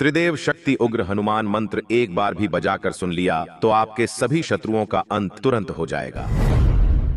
त्रिदेव शक्ति उग्र हनुमान मंत्र एक बार भी बजाकर सुन लिया तो आपके सभी शत्रुओं का अंत तुरंत हो जाएगा,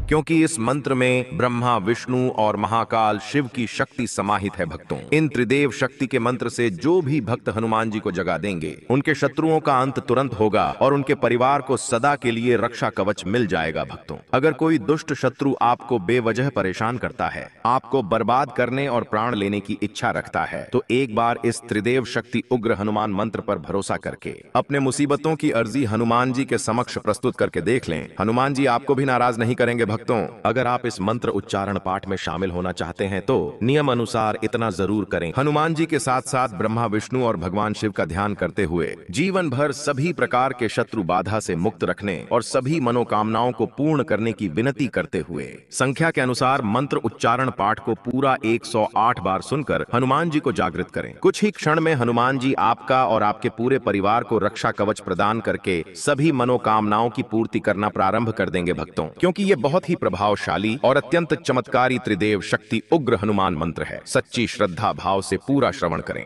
क्योंकि इस मंत्र में ब्रह्मा, विष्णु और महाकाल शिव की शक्ति समाहित है। भक्तों, इन त्रिदेव शक्ति के मंत्र से जो भी भक्त हनुमान जी को जगा देंगे उनके शत्रुओं का अंत तुरंत होगा और उनके परिवार को सदा के लिए रक्षा कवच मिल जाएगा। भक्तों, अगर कोई दुष्ट शत्रु आपको बेवजह परेशान करता है, आपको बर्बाद करने और प्राण लेने की इच्छा रखता है, तो एक बार इस त्रिदेव शक्ति उग्र हनुमान मंत्र पर भरोसा करके अपने मुसीबतों की अर्जी हनुमान जी के समक्ष प्रस्तुत करके देख लें। हनुमान जी आपको भी नाराज नहीं करेंगे। भक्तों, अगर आप इस मंत्र उच्चारण पाठ में शामिल होना चाहते हैं तो नियम अनुसार इतना जरूर करें। हनुमान जी के साथ साथ ब्रह्मा, विष्णु और भगवान शिव का ध्यान करते हुए जीवन भर सभी प्रकार के शत्रु बाधा से मुक्त रखने और सभी मनोकामनाओं को पूर्ण करने की विनती करते हुए संख्या के अनुसार मंत्र उच्चारण पाठ को पूरा 108 बार सुनकर हनुमान जी को जागृत करें। कुछ ही क्षण में हनुमान जी आपका और आपके पूरे परिवार को रक्षा कवच प्रदान करके सभी मनोकामनाओं की पूर्ति करना प्रारंभ कर देंगे। भक्तों, क्योंकि ये बहुत ही प्रभावशाली और अत्यंत चमत्कारी त्रिदेव शक्ति उग्र हनुमान मंत्र है। सच्ची श्रद्धा भाव से पूरा श्रवण करें।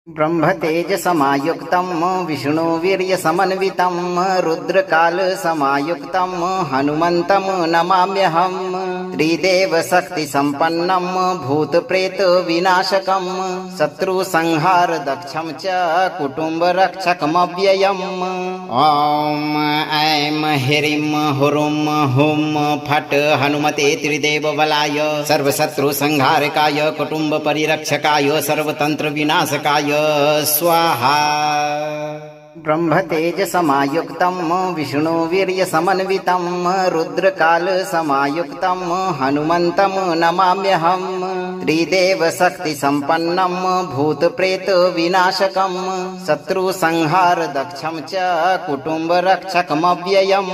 ब्रह्म तेज समायुक्तम विष्णु वीर्य समन्वितम रुद्रकाल समायुक्तम हनुमंतम नमाम्यहम त्रिदेव शक्ति संपन्नम भूत प्रेत विनाशकम शत्रु संहार दक्षम च कुटुंब रक्षकमव्ययम। ओम ऐं ह्रीं हुरुं हुं फट् हनुमते त्रिदेव बलाय सर्वशत्रु संहारकाय कुटुंब परिरक्षकाय सर्वतंत्र विनाशकाय स्वाहा। ब्रह्म तेज समायुक्तम विष्णु वीर्य समन्वितम रुद्रकाल समायुक्तम हनुमंतम नमाम्यहम त्रिदेव शक्ति संपन्नम भूत प्रेत विनाशकम शत्रु संहार दक्षम च कुटुंब रक्षकमव्ययम।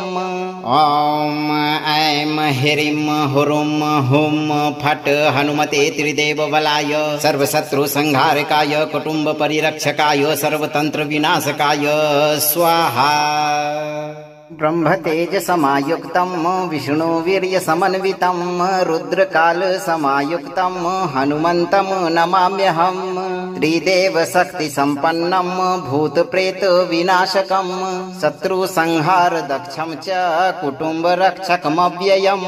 ओम ऐं ह्रीं हुरुं हुं फट् हनुमते त्रिदेव बलाय सर्वशत्रु संहारकाय कुटुंब परिरक्षकाय सर्वतंत्र विनाशकाय स्वाहा। ब्रह्म तेज समायुक्तम विष्णु वीर्य समन्वितम रुद्रकाल समायुक्तम हनुमंतम नमाम्यहम त्रिदेव शक्ति संपन्नम भूत प्रेत विनाशकम शत्रु संहार दक्षम च कुटुंब रक्षकमव्ययम।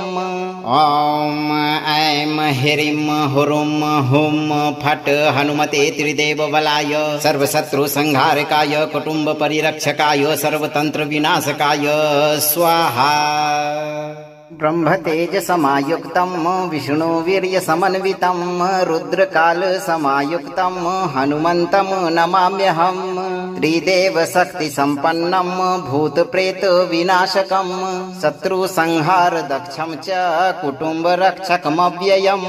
ओम ऐं ह्रीं हुरुं हुं फट् हनुमते त्रिदेव बलाय सर्वशत्रु संहारकाय कुटुंब परिरक्षकाय सर्वतंत्र विनाशकाय स्वाहा। ब्रह्म तेज समायुक्तम विष्णु वीर्य समन्वितम रुद्रकाल समायुक्तम हनुमंतम नमाम्यहम त्रिदेव शक्ति संपन्नम भूत प्रेत विनाशकम शत्रु संहार दक्षम च कुटुंब रक्षकमव्ययम।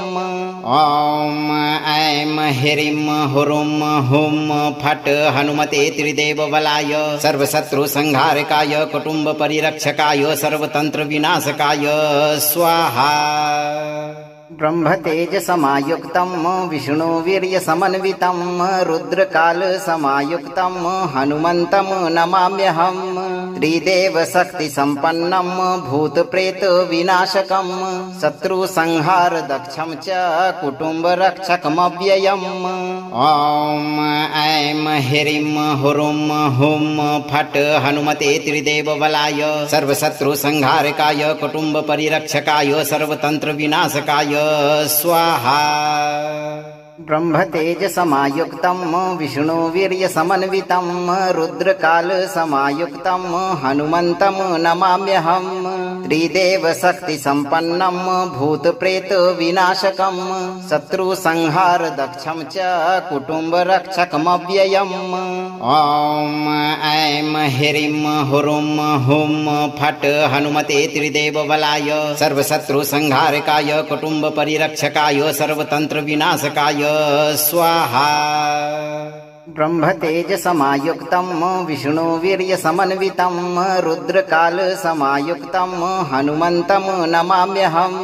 ओम ऐं ह्रीं हुरुं हुं फट् हनुमते त्रिदेव बलाय सर्वशत्रु संहारकाय कुटुंब परिरक्षकाय सर्वतंत्र विनाशकाय स्वाहा। ब्रह्म तेज समायुक्तम विष्णु वीर्य समन्वितम रुद्रकाल समायुक्तम हनुमंतम नमाम्यहम त्रिदेव शक्ति संपन्नम भूत प्रेत विनाशकम शत्रु संहार दक्षम च कुटुंब रक्षकमव्ययम। ओम ऐं ह्रीं हुरुं हुं फट् हनुमते त्रिदेव बलाय सर्वशत्रु संहारकाय कुटुंब परिरक्षकाय सर्वतंत्र विनाशकाय स्वाहा। ब्रह्म तेज समायुक्तम विष्णु वीर्य समन्वितम रुद्रकाल समायुक्तम हनुमंतम नमाम्यहम त्रिदेव शक्ति संपन्नम भूत प्रेत विनाशकम शत्रु संहार दक्षम च कुटुंब रक्षकमव्ययम। ओम ऐं ह्रीं हुरुं हुं फट् हनुमते त्रिदेव बलाय सर्वशत्रु संहारकाय कुटुंब परिरक्षकाय सर्वतंत्र विनाशकाय स्वाहा। ब्रह्म तेज समायुक्तम विष्णु वीर्य समन्वितम रुद्रकाल समायुक्तम हनुमंतम नमाम्यहम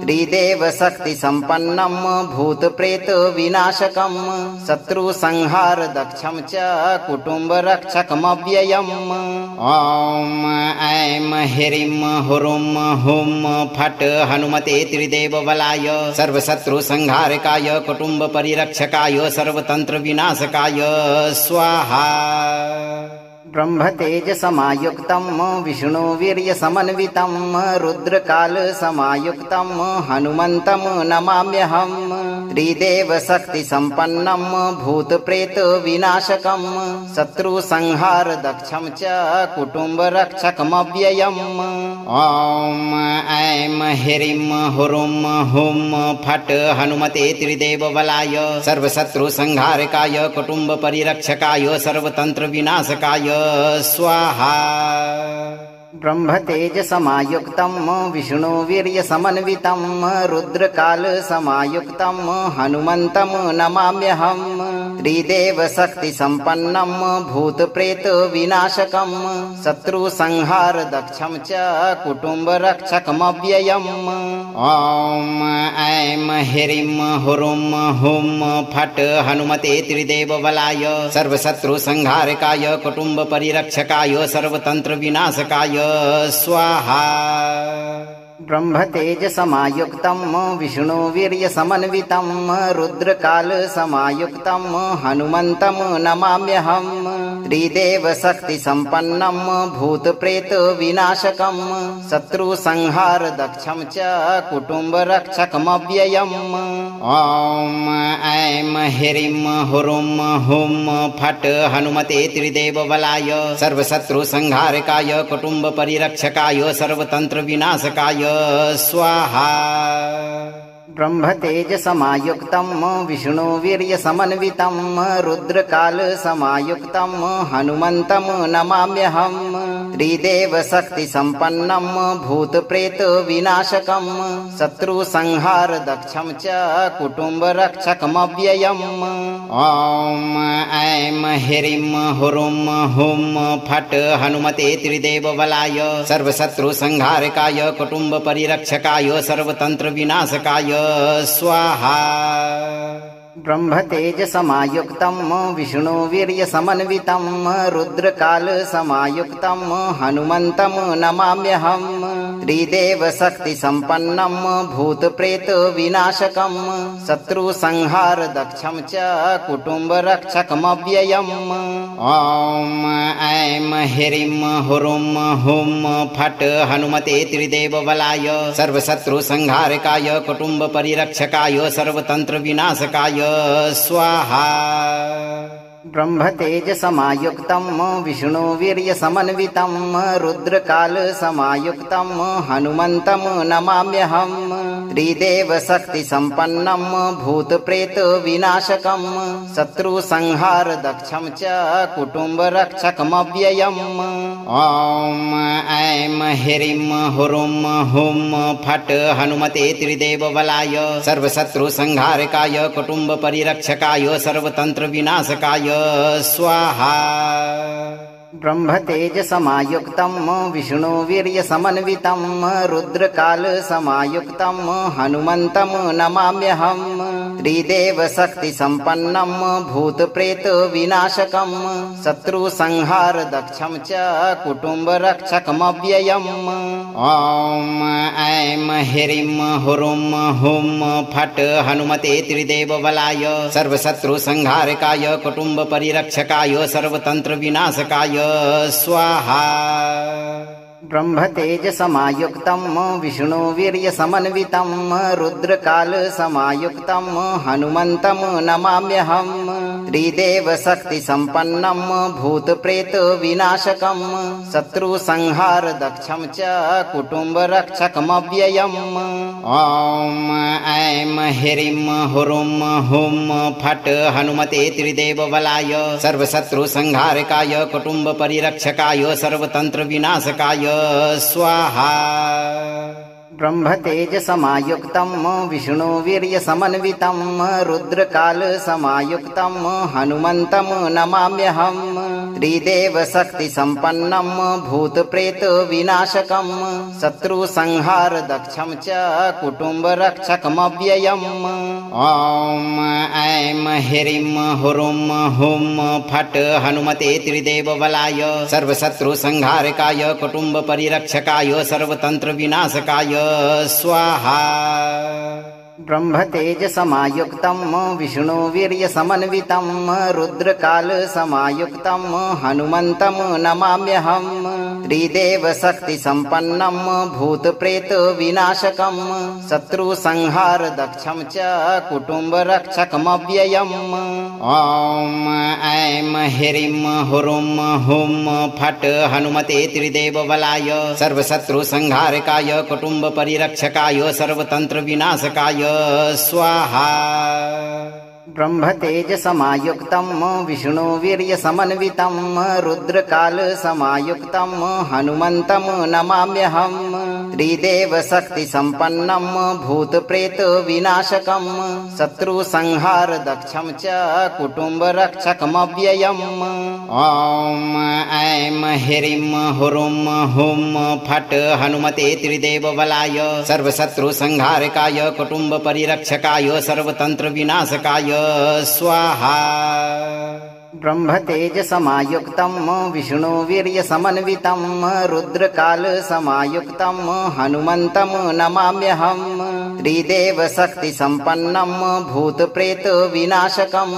त्रिदेव शक्ति संपन्नं भूत प्रेत विनाशकं शत्रु संहार दक्षं च कुटुंब रक्षकमव्ययम्। ॐ ऐं ह्रीं हुरुं हुं फट् हनुमते त्रिदेव बलाय सर्वशत्रु संहारकाय कुटुंब परिरक्षकाय सर्वतंत्र विनाशकाय स्वाहा। ब्रह्मतेज समायुक्तं विष्णु वीर्य समन्वितं रुद्रकाल समायुक्तं हनुमन्तं नमाम्यहं। त्रिदेव शक्ति संपन्नं भूत प्रेत विनाशकं शत्रु संहार दक्षं च कुटुंब रक्षकमव्ययम्। ॐ ऐं ह्रीं हुरुं हुं फट् हनुमते त्रिदेव बलाय सर्वशत्रु संहारकाय कुटुंब परिरक्षकाय सर्वतंत्र विनाशकाय स्वाहा। ब्रह्मतेज समायुक्तं विष्णु वीर्य समन्वितं रुद्रकाल समायुक्तं हनुमन्तं नमाम्यहं। त्रिदेव शक्ति संपन्नं भूत प्रेत विनाशकं शत्रु संहार दक्षं च कुटुंब रक्षकमव्ययम्। ॐ ऐं ह्रीं हुरुं हुं फट् हनुमते त्रिदेव बलाय सर्वशत्रु संहारकाय कुटुंब परिरक्षकाय सर्वतंत्र विनाशकाय स्वाहा। ब्रह्मतेज समायुक्तं विष्णु वीर्य समन्वितं रुद्रकाल समायुक्तं हनुमन्तं नमाम्यहं। त्रिदेव शक्ति संपन्नं भूत प्रेत विनाशकं शत्रु संहार दक्षं च कुटुंब रक्षकमव्ययम्। ॐ ऐं ह्रीं हुरुं हुं फट् हनुमते त्रिदेव बलाय सर्वशत्रु संहारकाय कुटुंब परिरक्षकाय सर्वतंत्र विनाशकाय स्वाहा। ब्रह्मतेज समायुक्तं विष्णु वीर्य समन्वितं रुद्रकाल समायुक्तं हनुमन्तं नमाम्यहं। त्रिदेव शक्ति संपन्नं भूत प्रेत विनाशकं शत्रु संहार दक्षं च कुटुंब रक्षकमव्ययम्। ॐ ऐं ह्रीं हुरुं हुं फट् हनुमते त्रिदेव बलाय सर्वशत्रु संहारकाय कुटुंब परिरक्षकाय सर्वतंत्र विनाशकाय स्वाहा। ब्रह्मतेज समायुक्तं विष्णु वीर्य समन्वितं रुद्रकाल समायुक्तं हनुमन्तं नमाम्यहं। त्रिदेव शक्ति संपन्नं भूत प्रेत विनाशकं शत्रु संहार दक्षं च कुटुंब रक्षकमव्ययम्। ॐ ऐं ह्रीं हुरुं हुं फट् हनुमते त्रिदेव बलाय सर्वशत्रु संहारकाय कुटुंब परिरक्षकाय सर्वतंत्र विनाशकाय स्वाहा। ब्रह्मतेज समायुक्तं विष्णु वीर्य समन्वितं रुद्रकाल समायुक्तं हनुमन्तं नमाम्यहं। त्रिदेव शक्ति संपन्नं भूत प्रेत विनाशकं शत्रु संहार दक्षं च कुटुंब रक्षकमव्ययम्। ॐ ऐं ह्रीं हुरुं हुं फट् हनुमते त्रिदेव बलाय सर्वशत्रु संहारकाय कुटुंब परिरक्षकाय सर्वतंत्र विनाशकाय स्वाहा। ब्रह्मतेज समायुक्तं विष्णु वीर्य समन्वितं रुद्रकाल समायुक्तं हनुमन्तं नमाम्यहं। त्रिदेव शक्ति संपन्नं भूत प्रेत विनाशकं शत्रु संहार दक्षं च कुटुंब रक्षकमव्ययम्। ॐ ऐं ह्रीं हुरुं हुं फट् हनुमते त्रिदेव बलाय सर्वशत्रु संहारकाय कुटुंब परिरक्षकाय सर्वतंत्र विनाशकाय स्वाहा। ब्रह्मतेज समायुक्तं विष्णु वीर्य समन्वितं रुद्रकाल समायुक्तं हनुमन्तं नमाम्यहं। त्रिदेव शक्ति संपन्नं भूत प्रेत विनाशकं शत्रु संहार दक्षं च कुटुंब रक्षकमव्ययम्। ॐ ऐं ह्रीं हुरुं हुं फट् हनुमते त्रिदेव बलाय सर्वशत्रु संहारकाय कुटुंब परिरक्षकाय सर्वतंत्र विनाशकाय स्वाहा। ब्रह्मतेज समायुक्तं विष्णु वीर्य समन्वितं रुद्रकाल समायुक्तं हनुमन्तं नमाम्यहं। त्रिदेव शक्ति संपन्नं भूत प्रेत विनाशकं शत्रु संहार दक्षं च कुटुंब रक्षकमव्ययम्। ॐ ऐं ह्रीं हुरुं हुं फट् हनुमते त्रिदेव बलाय सर्वशत्रु संहारकाय कुटुंब परिरक्षकाय सर्वतंत्र विनाशकाय स्वाहा। ब्रह्मतेज समायुक्तं विष्णु वीर्य समन्वितं रुद्रकाल समायुक्तं हनुमन्तं नमाम्यहं। त्रिदेव शक्ति संपन्नं भूत प्रेत विनाशकं शत्रु संहार दक्षं च कुटुंब रक्षकमव्ययम्। ॐ ऐं ह्रीं हुरुं हुं फट् हनुमते त्रिदेव बलाय सर्वशत्रु संहारकाय कुटुंब परिरक्षकाय सर्वतंत्र विनाशकाय स्वाहा। ब्रह्मतेज समायुक्तं विष्णु वीर्य समन्वितं रुद्रकाल समायुक्तं हनुमन्तं नमाम्यहं। त्रिदेव शक्ति संपन्नं भूत प्रेत विनाशकं शत्रु संहार दक्षं च कुटुंब रक्षकमव्ययम्। ॐ ऐं ह्रीं हुरुं हुं फट् हनुमते त्रिदेव बलाय सर्वशत्रु संहारकाय कुटुंब परिरक्षकाय सर्वतंत्र विनाशकाय स्वाहा। ब्रह्मतेज समायुक्तं विष्णु वीर्य समन्वितं रुद्रकाल समायुक्तं हनुमन्तं नमाम्यहं। त्रिदेव शक्ति संपन्नं भूत प्रेत विनाशकं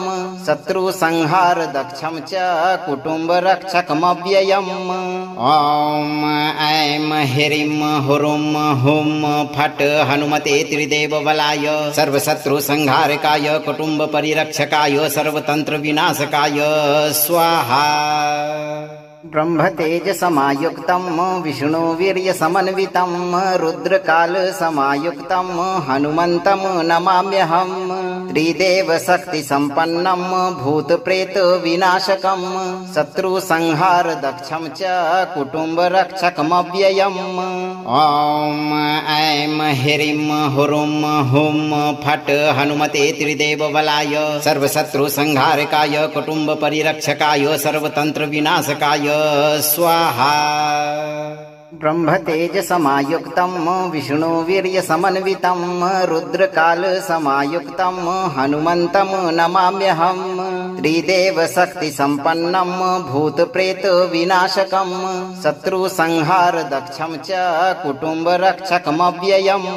शत्रु संहार दक्षं च कुटुंब रक्षकमव्ययम्। ॐ ऐं ह्रीं हुरुं हुं फट् हनुमते त्रिदेव बलाय सर्वशत्रु संहारकाय कुटुंब परिरक्षकाय सर्वतंत्र विनाशकाय स्वाहा। ब्रह्मतेज समायुक्तं विष्णु वीर्य समन्वितं रुद्रकाल समायुक्तं हनुमन्तं नमाम्यहं। त्रिदेव शक्ति संपन्नं भूत प्रेत विनाशकं शत्रु संहार दक्षं च कुटुंब रक्षकमव्ययम्। ॐ ऐं ह्रीं हुरुं हुं फट् हनुमते त्रिदेव बलाय सर्वशत्रु संहारकाय कुटुंब परिरक्षकाय सर्वतंत्र विनाशकाय स्वाहा। ब्रह्मतेज समायुक्तं विष्णु वीर्य समन्वितं रुद्रकाल समायुक्तं हनुमन्तं नमाम्यहं। त्रिदेव शक्ति संपन्नं भूत प्रेत विनाशकं शत्रु संहार दक्षं च कुटुंब रक्षकमव्ययम्।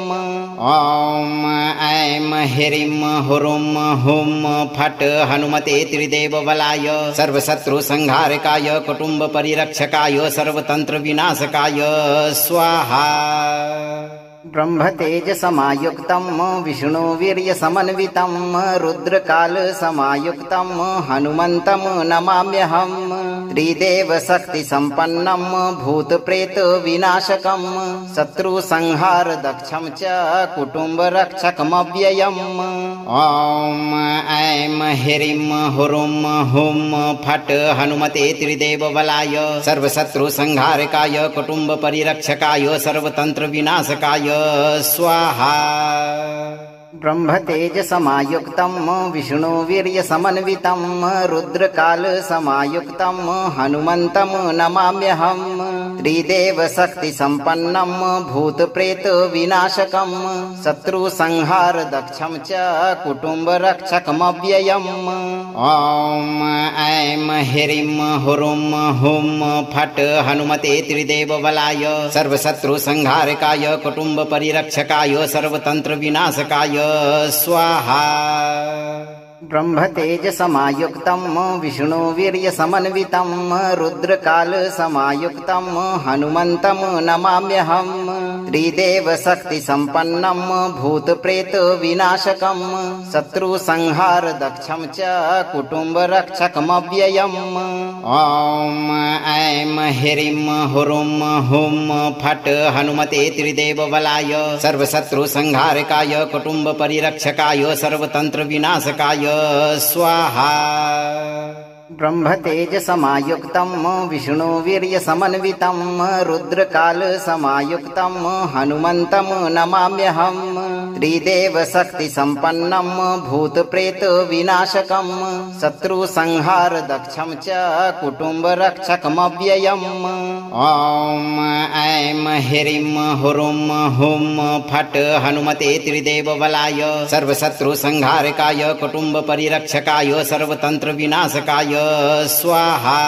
ॐ ऐं ह्रीं हुरुं हुं फट् हनुमते त्रिदेव बलाय सर्वशत्रु संहारकाय कुटुंब परिरक्षकाय सर्वतंत्र विनाशकाय स्वाहा। ब्रह्मतेज समायुक्तं विष्णु वीर्य समन्वितं रुद्रकाल समायुक्तं हनुमन्तं नमाम्यहं। त्रिदेव शक्ति संपन्नं भूत प्रेत विनाशकं शत्रु संहार दक्षं च कुटुंब रक्षकमव्ययम्। ॐ ऐं ह्रीं हुरुं हुं फट् हनुमते त्रिदेव बलाय सर्वशत्रु संहारकाय कुटुंब परिरक्षकाय सर्वतंत्र विनाशकाय स्वाहा। ब्रह्मतेज समायुक्तं विष्णु वीर्य समन्वितं रुद्रकाल समायुक्तं हनुमन्तं नमाम्यहं। त्रिदेव शक्ति संपन्नं भूत प्रेत विनाशकं शत्रु संहार दक्षं च कुटुंब रक्षकमव्ययम्। ॐ ऐं ह्रीं हुरुं हुं फट् हनुमते त्रिदेव बलाय सर्वशत्रु संहारकाय कुटुंब परिरक्षकाय सर्वतंत्र विनाशकाय स्वाहा। ब्रह्मतेज समायुक्तं विष्णु वीर्य समन्वितं रुद्रकाल समायुक्तं हनुमन्तं नमाम्यहं। त्रिदेव शक्ति संपन्नं भूत प्रेत विनाशकं शत्रु संहार दक्षं च कुटुंब रक्षकमव्ययम्। ॐ ऐं ह्रीं हुरुं हुं फट् हनुमते त्रिदेव बलाय सर्वशत्रु संहारकाय कुटुंब परिरक्षकाय सर्वतंत्र विनाशकाय स्वाहा। ब्रह्मतेज समायुक्तं विष्णु वीर्य समन्वितं रुद्रकाल समायुक्तं हनुमन्तं नमाम्यहं। त्रिदेव शक्ति संपन्नम भूत प्रेत विनाशकम शत्रु संहार दक्षम च कुटुंब रक्षकमव्ययम्। ओम ऐं ह्रीं हुरुं हुं फट् हनुमते त्रिदेव बलाय सर्वशत्रु संहारकाय कुटुंब परिरक्षकाय सर्वतंत्र विनाशकाय स्वाहा।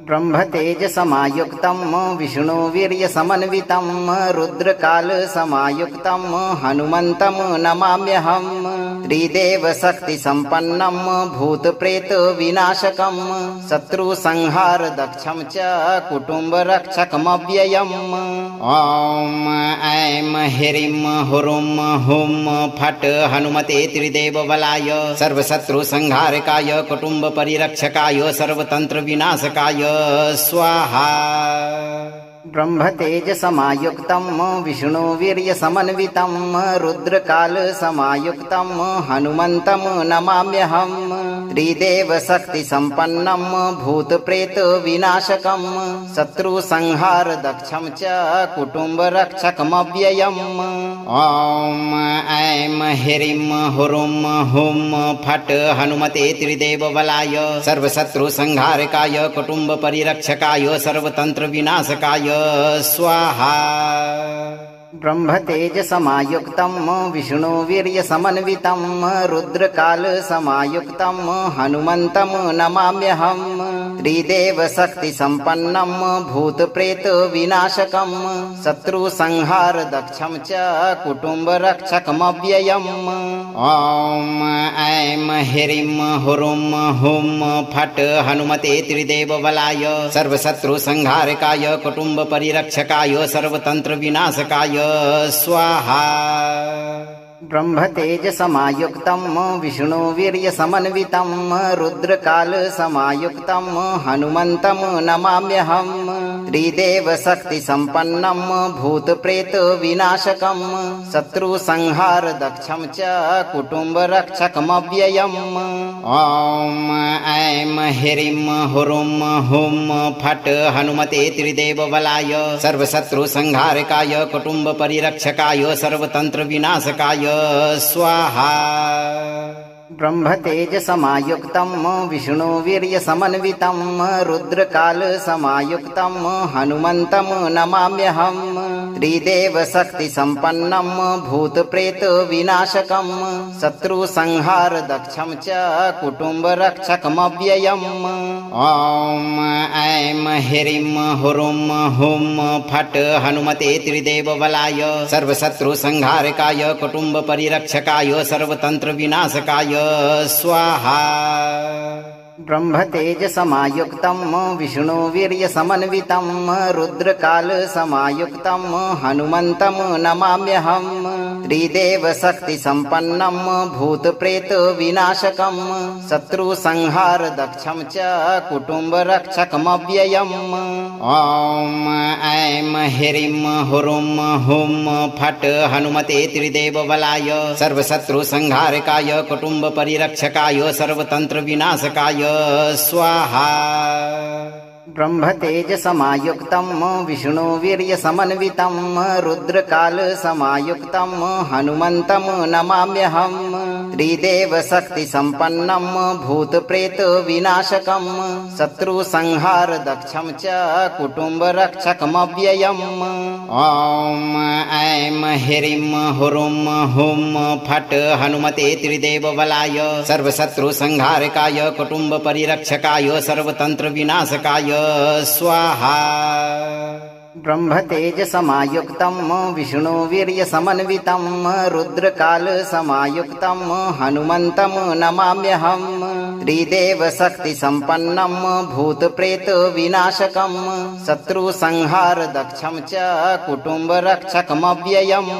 ब्रह्मतेज समायुक्तं विष्णु वीर्य समन्वितं रुद्रकाल समायुक्तं हनुमन्तं नमाम्यहम्। त्रिदेव शक्ति संपन्नं भूत प्रेत विनाशकं शत्रु संहार दक्षं च कुटुंब रक्षकमव्ययम्। ओम ऐं ह्रीं हुरुं हुं फट् हनुमते त्रिदेव बलाय सर्वशत्रु संहारकाय कुटुंब परिरक्षकाय सर्वतंत्र विनाशकाय स्वाहा। ब्रह्मतेज समायुक्तं विष्णु वीर्य समन्वितं रुद्रकाल समायुक्तं हनुमन्तं नमाम्यहम्। त्रिदेव शक्ति संपन्नं भूत प्रेत विनाशकं शत्रु संहार दक्षं च कुटुंब रक्षकमव्ययम्। ओम ऐं ह्रीं हुरुं हुं फट् हनुमते त्रिदेव बलाय सर्वशत्रु संहारकाय कुटुंब परिरक्षकाय सर्वतंत्र विनाशकाय स्वाहा। ब्रह्मतेज समायुक्तं विष्णु वीर्य समन्वितं रुद्रकाल समायुक्तं हनुमन्तं नमाम्यहम्। त्रिदेव शक्ति संपन्नं भूत प्रेत विनाशकं शत्रु संहार दक्षं च कुटुंब रक्षकमव्ययम्। ओम ऐं ह्रीं हुरुं हुं फट् हनुमते त्रिदेव बलाय सर्वशत्रु संहारकाय कुटुंब परिरक्षकाय सर्वतंत्र विनाशकाय स्वाहा। ब्रह्मतेज समायुक्तं विष्णु वीर्य समन्वितं रुद्रकाल समायुक्तं हनुमन्तं नमाम्यहम्। त्रिदेव शक्ति संपन्नं भूत प्रेत विनाशकं शत्रु संहार दक्षं च कुटुंब रक्षकमव्ययम्। ओम ऐं ह्रीं हुरुं हुं फट् हनुमते त्रिदेव बलाय सर्वशत्रु संहारकाय कुटुंब परिरक्षकाय सर्वतंत्र विनाशकाय स्वाहा। ब्रह्मतेज समायुक्तं विष्णु वीर्य समन्वितं रुद्रकाल समायुक्तं हनुमन्तं नमाम्यहम्। त्रिदेव शक्ति संपन्नं भूत प्रेत विनाशकं शत्रु संहार दक्षं च कुटुंब रक्षकमव्ययम्। ओम ऐं ह्रीं हुरुं हुं फट् हनुमते त्रिदेव बलाय सर्वशत्रु संहारकाय कुटुंब परिरक्षकाय सर्वतंत्र विनाशकाय स्वाहा। ब्रह्मतेज समायुक्तं विष्णु वीर्य समन्वितं रुद्रकाल समायुक्तं हनुमन्तं नमाम्यहम्। त्रिदेव शक्ति संपन्नं भूत प्रेत विनाशकं शत्रु संहार दक्षं च कुटुंब रक्षकमव्ययम्। ओम ऐं ह्रीं हुरुं हुं फट् हनुमते त्रिदेव बलाय सर्वशत्रु संहारकाय कुटुंब परिरक्षकाय सर्वतंत्र विनाशकाय स्वाहा। ब्रह्मतेज समायुक्तं विष्णु वीर्य समन्वितं रुद्रकाल समायुक्तं हनुमन्तं नमाम्यहम्। त्रिदेव शक्ति संपन्नं भूत प्रेत विनाशकं शत्रु संहार दक्षं च कुटुंब रक्षकमव्ययम्। ओम ऐं ह्रीं हुरुं हुं फट् हनुमते त्रिदेव बलाय सर्वशत्रु संहारकाय कुटुंब परिरक्षकाय सर्वतंत्र विनाशकाय स्वाहा। ब्रह्मतेज समायुक्तं विष्णु वीर्य समन्वितं रुद्रकाल समायुक्तं हनुमन्तं नमाम्यहम्। त्रिदेव शक्ति संपन्नं भूत प्रेत विनाशकं शत्रु संहार दक्षं च कुटुंब रक्षकमव्ययम्।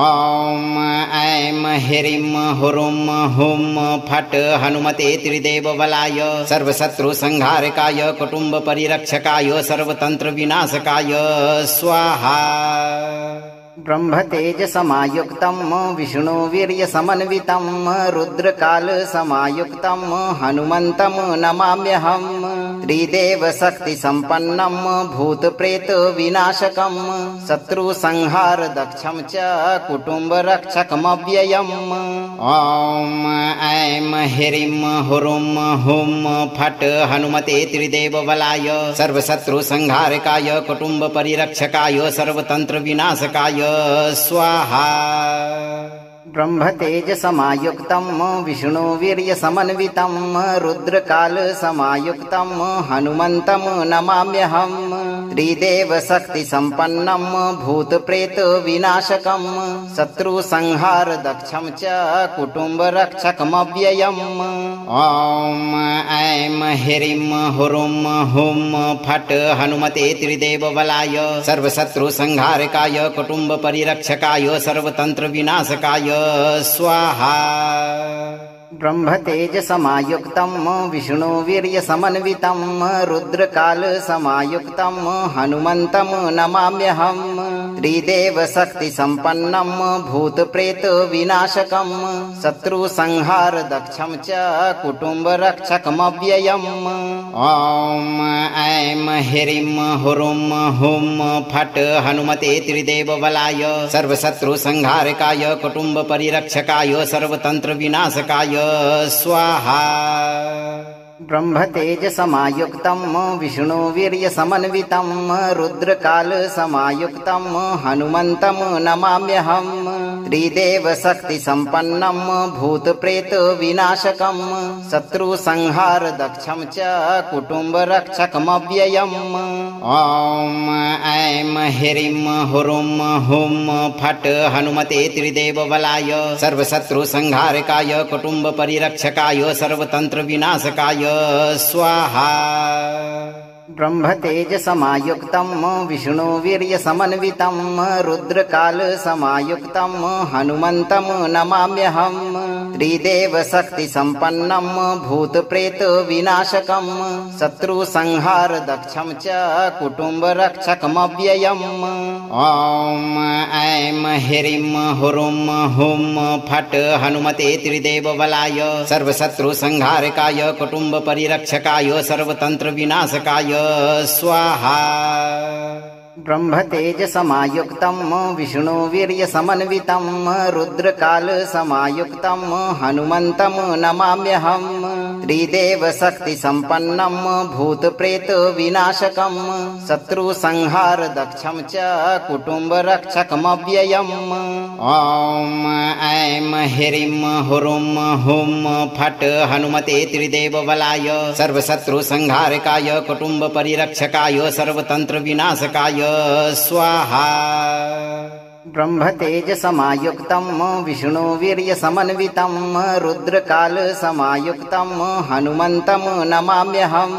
ओम ऐं ह्रीं हुरुं हुं फट् हनुमते त्रिदेव बलाय सर्वशत्रु संहारकाय कुटुंब परिरक्षकाय सर्वतंत्र विनाशकाय स्वाहा। ब्रह्मतेजसमायुक्तं विष्णुवीर्यसमन्वितं रुद्रकालसमायुक्तं हनुमन्तं नमाम्यहं त्रिदेवशक्तिसम्पन्नं भूतप्रेतविनाशकं शत्रुसंहारदक्षं च कुटुम्बरक्षकमव्ययम्। ॐ ऐं ह्रीं हुरुं हुं फट् हनुमते त्रिदेवबलाय सर्वशत्रुसंहारकाय कुटुम्बपरिरक्षकाय सर्वतन्त्रविनाशकाय स्वाहा। ब्रह्मतेजसमायुक्तं विष्णुवीर्यसमन्वितं रुद्रकालसमायुक्तं हनुमन्तं नमाम्यहं त्रिदेवशक्तिसम्पन्नं भूतप्रेतविनाशकं शत्रुसंहारदक्षं च कुटुम्बरक्षकमव्ययम्। ॐ ऐं ह्रीं हुरुं हुं फट् हनुमते त्रिदेवबलाय सर्वशत्रुसंहारकाय कुटुम्बपरिरक्षकाय सर्वतन्त्रविनाशकाय स्वाहा। ब्रह्मतेजसमायुक्तं विष्णुवीर्यसमन्वितं रुद्रकालसमायुक्तं हनुमन्तं नमाम्यहं त्रिदेवशक्तिसम्पन्नं भूतप्रेतविनाशकं शत्रुसंहारदक्षं च कुटुम्बरक्षकमव्ययम्। ॐ ऐं ह्रीं हुरुं हुं फट् हनुमते त्रिदेवबलाय सर्वशत्रुसंहारकाय कुटुम्बपरिरक्षकाय सर्वतन्त्रविनाशकाय स्वाहा। ब्रह्मतेजसमायुक्तं विष्णुवीर्यसमन्वितं रुद्रकालसमायुक्तं हनुमन्तं नमाम्यहं त्रिदेवशक्तिसम्पन्नं भूतप्रेतविनाशकं शत्रुसंहारदक्षं च कुटुम्बरक्षकमव्ययम्। ॐ ऐं ह्रीं हुरुं हुं फट् हनुमते त्रिदेवबलाय सर्वशत्रुसंहारकाय कुटुम्बपरिरक्षकाय सर्वतन्त्रविनाशकाय स्वाहा। ब्रह्मतेजसमायुक्तं विष्णुवीर्यसमन्वितं रुद्रकालसमायुक्तं हनुमन्तं नमाम्यहं त्रिदेवशक्तिसम्पन्नं भूतप्रेतविनाशकं शत्रुसंहारदक्षं च कुटुम्बरक्षकमव्ययम्। ॐ ऐं ह्रीं हुरुं हुं फट् हनुमते त्रिदेवबलाय सर्वशत्रुसंहारकाय कुटुम्बपरिरक्षकाय सर्वतन्त्रविनाशकाय स्वाहा। ब्रह्मतेजसमायुक्तं विष्णुवीर्यसमन्वितं रुद्रकालसमायुक्तं हनुमन्तं नमाम्यहं त्रिदेवशक्तिसम्पन्नं भूतप्रेतविनाशकं शत्रुसंहारदक्षं च कुटुम्बरक्षकमव्ययम्। ॐ ऐं ह्रीं हुरुं हुं फट् हनुमते त्रिदेवबलाय सर्वशत्रुसंहारकाय कुटुम्बपरिरक्षकाय सर्वतन्त्रविनाशकाय स्वाहा। ब्रह्मतेजसमायुक्तं विष्णुवीर्यसमन्वितं रुद्रकालसमायुक्तं हनुमन्तं नमाम्यहं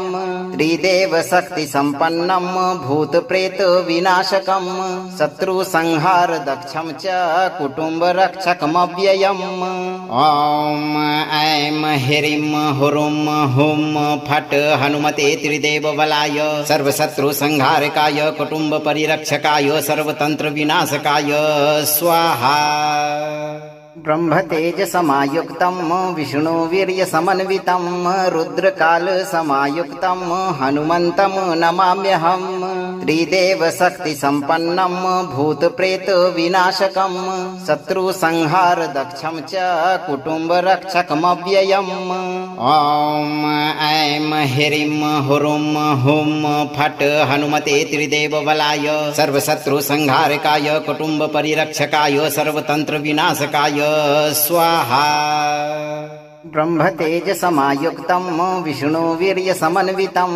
त्रिदेवशक्तिसम्पन्नं भूतप्रेतविनाशकं शत्रुसंहारदक्षं च कुटुम्बरक्षकमव्ययम्। ॐ ऐं ह्रीं हुरुं हुं फट् हनुमते त्रिदेवबलाय सर्वशत्रुसंहारकाय कुटुम्बपरिरक्षकाय सर्वतन्त्रविनाशकाय स्वाहा। ब्रह्मतेजसमायुक्तं विष्णुवीर्यसमन्वितं रुद्रकालसमायुक्तं हनुमन्तं नमाम्यहं त्रिदेवशक्तिसम्पन्नं भूतप्रेतविनाशकं शत्रुसंहारदक्षं च कुटुम्बरक्षकमव्ययम्। ॐ ऐं ह्रीं हुरुं हुं फट् हनुमते त्रिदेवबलाय सर्वशत्रुसंहारकाय कुटुम्बपरिरक्षकाय सर्वतन्त्रविनाशकाय स्वाहा। ब्रह्मतेजसमायुक्तं विष्णुवीर्यसमन्वितं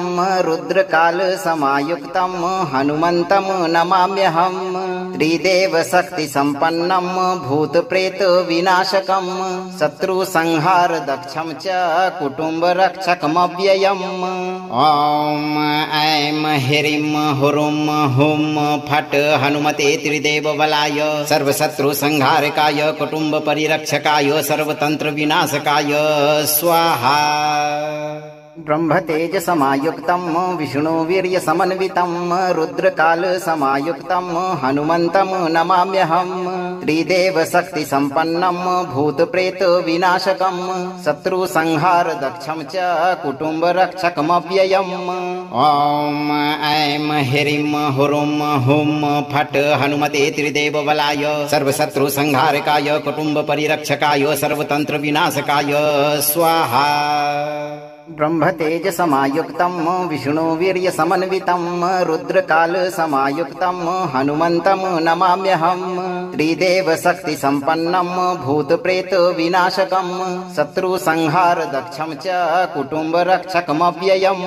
रुद्रकालसमायुक्तं हनुमन्तं नमाम्यहं त्रिदेवशक्तिसम्पन्नं भूतप्रेतविनाशकं शत्रुसंहारदक्षं च कुटुम्बरक्षकमव्ययम्। ॐ ऐं ह्रीं हुरुं हुं फट् हनुमते त्रिदेवबलाय सर्वशत्रुसंहारकाय कुटुम्बपरिरक्षकाय सर्वतन्त्रविनाशकाय स्वाहा। ब्रह्मतेजसमायुक्तं विष्णुवीर्यसमन्वितं रुद्रकालसमायुक्तं हनुमन्तं नमाम्यहं त्रिदेवशक्तिसम्पन्नं भूतप्रेतविनाशकं शत्रुसंहारदक्षं च कुटुम्बरक्षकमव्ययम्। ॐ ऐं ह्रीं हुरुं हुं फट् हनुमते त्रिदेवबलाय सर्वशत्रुसंहारकाय कुटुम्बपरिरक्षकाय सर्वतन्त्रविनाशकाय स्वाहा। ब्रह्मतेजसमायुक्तं विष्णुवीर्यसमन्वितं रुद्रकालसमायुक्तं हनुमन्तं नमाम्यहं त्रिदेवशक्तिसम्पन्नं भूतप्रेतविनाशकं शत्रुसंहारदक्षं च कुटुम्बरक्षकमव्ययम्।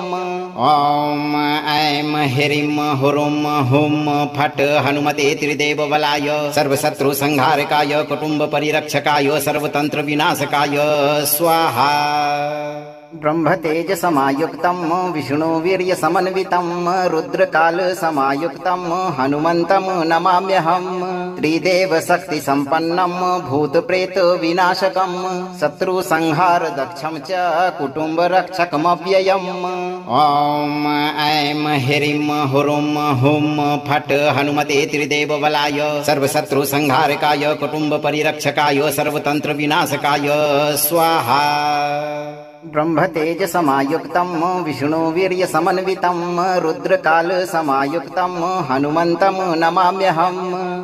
ॐ ऐं ह्रीं हुरुं हुं फट् हनुमते त्रिदेवबलाय सर्वशत्रुसंहारकाय कुटुम्बपरिरक्षकाय सर्वतन्त्रविनाशकाय स्वाहा। ब्रह्मतेजसमायुक्तं विष्णुवीर्यसमन्वितं रुद्रकालसमायुक्तं हनुमन्तं नमाम्यहं त्रिदेवशक्तिसम्पन्नं भूतप्रेतविनाशकं शत्रुसंहारदक्षं च कुटुम्बरक्षकमव्ययम्। ॐ ऐं ह्रीं हुरुं हुं फट् हनुमते त्रिदेवबलाय सर्वशत्रुसंहारकाय कुटुम्बपरिरक्षकाय सर्वतन्त्रविनाशकाय स्वाहा। ब्रह्मतेजसमायुक्तं विष्णुवीर्यसमन्वितं रुद्रकालसमायुक्तं हनुमन्तं नमाम्यहं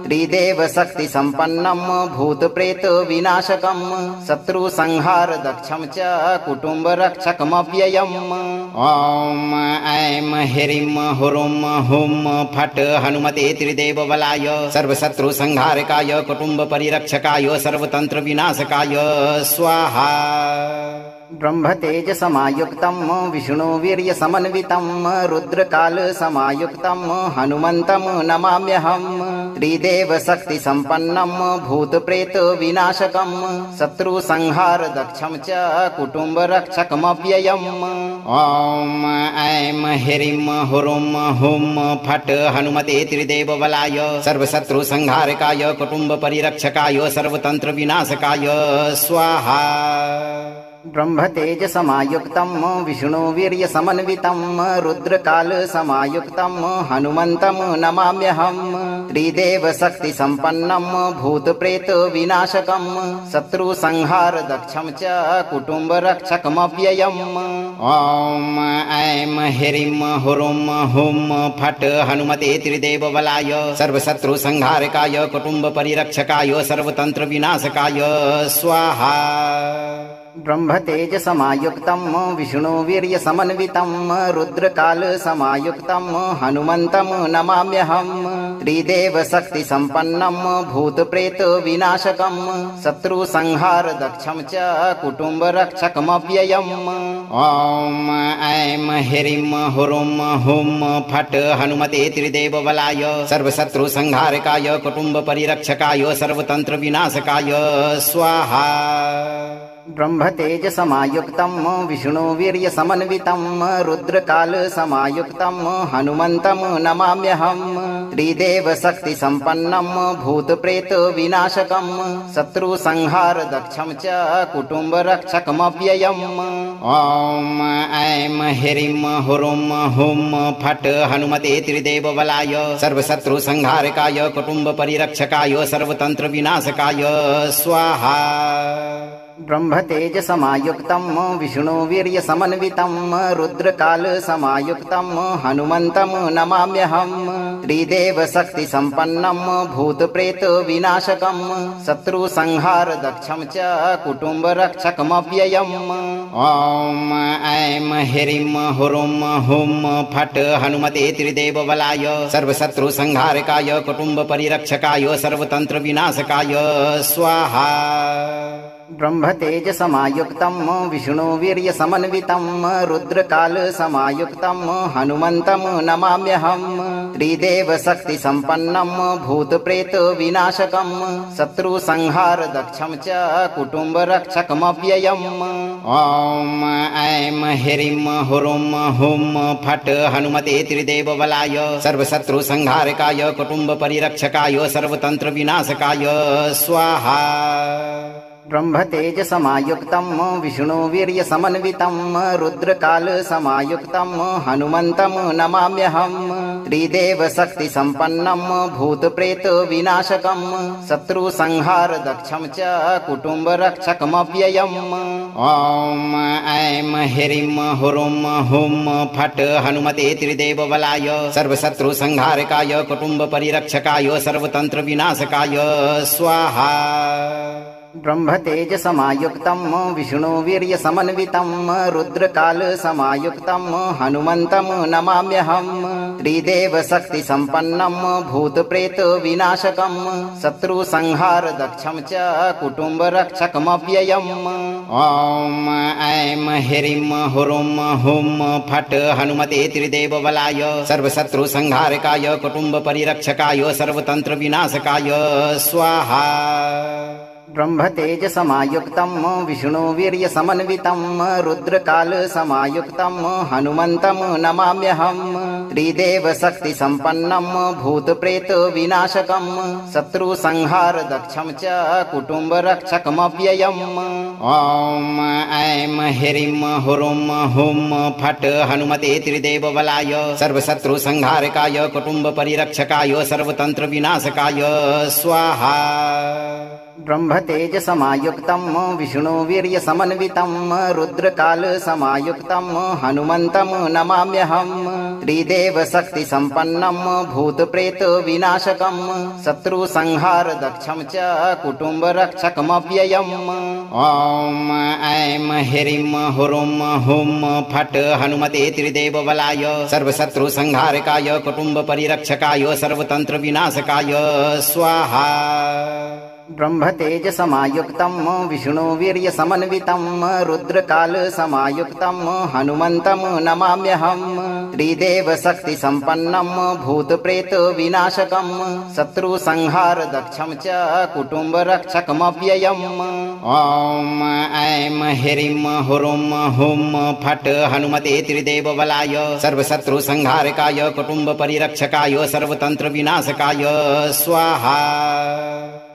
त्रिदेवशक्तिसम्पन्नं भूतप्रेतविनाशकं शत्रुसंहारदक्षं च कुटुम्बरक्षकमव्ययम्। ॐ ऐं ह्रीं हुरुं हुं फट् हनुमते त्रिदेवबलाय सर्वशत्रुसंहारकाय कुटुम्बपरिरक्षकाय सर्वतन्त्रविनाशकाय स्वाहा। ब्रह्मतेजसमायुक्तं विष्णुवीर्यसमन्वितं रुद्रकालसमायुक्तं हनुमन्तं नमाम्यहं त्रिदेवशक्तिसम्पन्नं भूतप्रेतविनाशकं शत्रुसंहारदक्षं च कुटुम्बरक्षकमव्ययम्। ॐ ऐं ह्रीं हुरुं हुं फट् हनुमते त्रिदेवबलाय सर्वशत्रुसंहारकाय कुटुम्बपरिरक्षकाय सर्वतन्त्रविनाशकाय स्वाहा। ब्रह्मतेजसमायुक्तं विष्णुवीर्यसमन्वितं रुद्रकालसमायुक्तं हनुमन्तं नमाम्यहं त्रिदेवशक्तिसम्पन्नं भूतप्रेतविनाशकं शत्रुसंहारदक्षं च कुटुम्बरक्षकमव्ययम्। ॐ ऐं ह्रीं हुरुं हुं फट् हनुमते त्रिदेवबलाय सर्वशत्रुसंहारकाय कुटुम्बपरिरक्षकाय सर्वतन्त्रविनाशकाय स्वाहा। ब्रह्मतेजसमायुक्तं विष्णुवीर्यसमन्वितं रुद्रकालसमायुक्तं हनुमन्तं नमाम्यहं त्रिदेवशक्तिसम्पन्नं भूतप्रेतविनाशकं शत्रुसंहारदक्षं च कुटुम्बरक्षकमव्ययम्। ॐ ऐं ह्रीं हुरुं हुं फट् हनुमते त्रिदेवबलाय सर्वशत्रुसंहारकाय कुटुम्बपरिरक्षकाय सर्वतन्त्रविनाशकाय स्वाहा। ब्रह्मतेजसमायुक्तं विष्णुवीर्यसमन्वितं रुद्रकालसमायुक्तं हनुमन्तं नमाम्यहं त्रिदेवशक्तिसम्पन्नं भूतप्रेतविनाशकं शत्रुसंहारदक्षं च कुटुम्बरक्षकमव्ययम्। ॐ ऐं ह्रीं हुरुं हुं फट् हनुमते त्रिदेवबलाय सर्वशत्रुसंहारकाय कुटुम्बपरिरक्षकाय सर्वतन्त्रविनाशकाय स्वाहा। ब्रह्मतेजसमायुक्तं विष्णुवीर्यसमन्वितं रुद्रकालसमायुक्तं हनुमन्तं नमाम्यहं त्रिदेवशक्तिसम्पन्नं भूतप्रेतविनाशकं शत्रुसंहारदक्षं च कुटुम्बरक्षकमव्ययम्। ॐ ऐं ह्रीं हुरुं हुं फट् हनुमते त्रिदेवबलाय सर्वशत्रुसंहारकाय कुटुम्बपरिरक्षकाय सर्वतन्त्रविनाशकाय स्वाहा। ब्रह्मतेजसमायुक्तं विष्णुवीर्यसमन्वितं रुद्रकालसमायुक्तं हनुमन्तं नमाम्यहं त्रिदेवशक्तिसम्पन्नं भूतप्रेतविनाशकं शत्रुसंहारदक्षं च कुटुम्बरक्षकमव्ययम्। ॐ ऐं ह्रीं हुरुं हुं फट् हनुमते त्रिदेवबलाय सर्वशत्रुसंहारकाय कुटुम्बपरिरक्षकाय सर्वतन्त्रविनाशकाय स्वाहा। ब्रह्मतेजसमायुक्तं विष्णुवीर्यसमन्वितं रुद्रकालसमायुक्तं हनुमन्तं नमाम्यहं त्रिदेवशक्तिसम्पन्नं भूतप्रेतविनाशकं शत्रुसंहारदक्षं च कुटुम्बरक्षकमव्ययम्। ॐ ऐं ह्रीं हुरुं हुं फट् हनुमते त्रिदेवबलाय सर्वशत्रुसंहारकाय कुटुम्बपरिरक्षकाय सर्वतन्त्रविनाशकाय स्वाहा। ब्रह्मतेजसमायुक्तं विष्णुवीर्यसमन्वितं रुद्रकालसमायुक्तं हनुमन्तं नमाम्यहं त्रिदेवशक्तिसम्पन्नं भूतप्रेतविनाशकं शत्रुसंहारदक्षं च कुटुम्बरक्षकमव्ययम्। ॐ ऐं ह्रीं हुरुं हुं फट् हनुमते त्रिदेवबलाय सर्वशत्रुसंहारकाय कुटुम्बपरिरक्षकाय सर्वतन्त्रविनाशकाय स्वाहा। ब्रह्मतेजसमायुक्तं विष्णुवीर्यसमन्वितं रुद्रकालसमायुक्तं हनुमन्तं नमाम्यहं त्रिदेवशक्तिसम्पन्नं भूतप्रेतविनाशकं शत्रुसंहारदक्षं च कुटुम्बरक्षकमव्ययम्। ॐ ऐं ह्रीं हुरुं हुं फट् हनुमते त्रिदेवबलाय सर्वशत्रुसंहारकाय कुटुम्बपरिरक्षकाय सर्वतन्त्रविनाशकाय स्वाहा। ब्रह्मतेजसमायुक्तं विष्णुवीर्यसमन्वितं रुद्रकालसमायुक्तं हनुमन्तं नमाम्यहं त्रिदेवशक्तिसम्पन्नं भूतप्रेतविनाशकं शत्रुसंहारदक्षं च कुटुम्बरक्षकमव्ययम्। ॐ ऐं ह्रीं हुरुं हुं फट् हनुमते त्रिदेवबलाय सर्वशत्रुसंहारकाय कुटुम्बपरिरक्षकाय सर्वतन्त्रविनाशकाय स्वाहा। ब्रह्मतेजसमायुक्तं विष्णुवीर्यसमन्वितं रुद्रकालसमायुक्तं हनुमन्तं नमाम्यहं त्रिदेवशक्तिसम्पन्नं भूतप्रेतविनाशकं शत्रुसंहारदक्षं च कुटुम्बरक्षकमव्ययम्। ॐ ऐं ह्रीं हुरुं हुं फट् हनुमते त्रिदेवबलाय सर्वशत्रुसंहारकाय कुटुम्बपरिरक्षकाय सर्वतन्त्रविनाशकाय स्वाहा।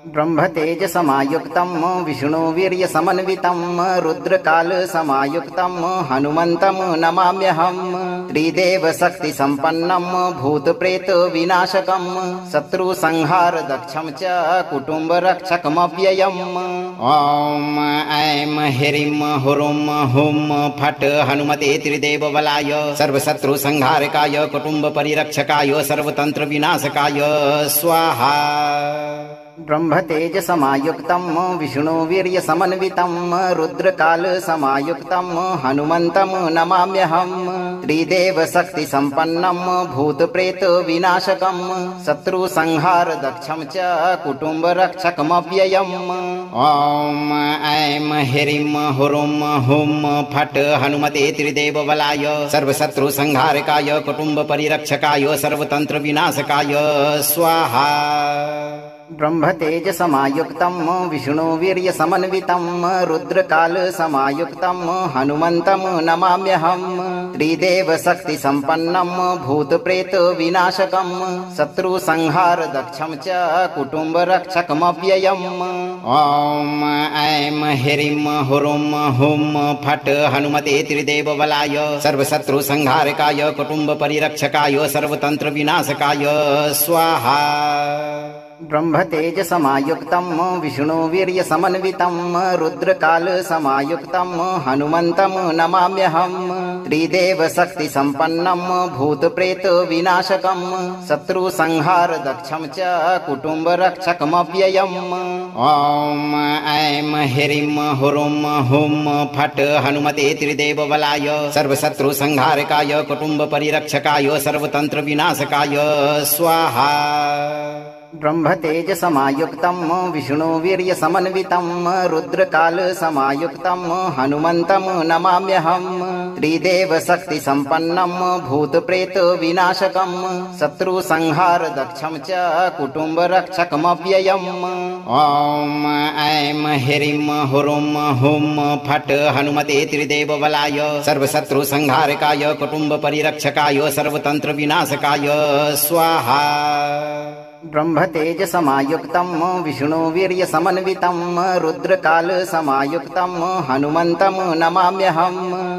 ब्रह्मतेजसमायुक्तं विष्णुवीर्यसमन्वितं रुद्रकालसमायुक्तं हनुमन्तं नमाम्यहं त्रिदेवशक्तिसम्पन्नं भूतप्रेतविनाशकं शत्रुसंहारदक्षं च कुटुम्बरक्षकमव्ययम्। ॐ ऐं ह्रीं हुरुं हुं फट् हनुमते त्रिदेवबलाय सर्वशत्रुसंहारकाय कुटुम्बपरिरक्षकाय सर्वतन्त्रविनाशकाय स्वाहा। ब्रह्मतेजसमायुक्तं विष्णुवीर्यसमन्वितं रुद्रकालसमायुक्तं हनुमन्तं नमाम्यहं त्रिदेवशक्तिसम्पन्नं भूतप्रेतविनाशकं शत्रुसंहारदक्षं च कुटुम्बरक्षकमव्ययम्। ॐ ऐं ह्रीं हुरुं हुं फट् हनुमते त्रिदेवबलाय सर्वशत्रुसंहारकाय कुटुम्बपरिरक्षकाय सर्वतन्त्रविनाशकाय स्वाहा। ब्रह्मतेजसमायुक्तं विष्णुवीर्यसमन्वितं रुद्रकालसमायुक्तं हनुमन्तं नमाम्यहं त्रिदेवशक्तिसम्पन्नं भूतप्रेतविनाशकं शत्रुसंहारदक्षं च कुटुम्बरक्षकमव्ययम्। ॐ ऐं ह्रीं हुरुं हुं फट् हनुमते त्रिदेवबलाय सर्वशत्रुसंहारकाय कुटुम्बपरिरक्षकाय सर्वतन्त्रविनाशकाय स्वाहा। ब्रह्मतेजसमायुक्तं विष्णुवीर्यसमन्वितं रुद्रकालसमायुक्तं हनुमन्तं नमाम्यहं त्रिदेवशक्तिसम्पन्नं भूतप्रेतविनाशकं शत्रुसंहारदक्षं च कुटुम्बरक्षकमव्ययम्। ॐ ऐं ह्रीं हुरुं हुं फट् हनुमते त्रिदेवबलाय सर्वशत्रुसंहारकाय कुटुम्बपरिरक्षकाय सर्वतन्त्रविनाशकाय स्वाहा। ब्रह्मतेजसमायुक्तं विष्णुवीर्यसमन्वितं रुद्रकालसमायुक्तं हनुमन्तं नमाम्यहं त्रिदेवशक्तिसम्पन्नं भूतप्रेतविनाशकं शत्रुसंहारदक्षं च कुटुम्बरक्षकमव्ययम्। ॐ ऐं ह्रीं हुरुं हुं फट् हनुमते त्रिदेवबलाय सर्वशत्रुसंहारकाय कुटुम्बपरिरक्षकाय सर्वतन्त्रविनाशकाय स्वाहा। ब्रह्मतेजसमायुक्तं विष्णुवीर्यसमन्वितं रुद्रकालसमायुक्तं हनुमन्तं नमाम्यहं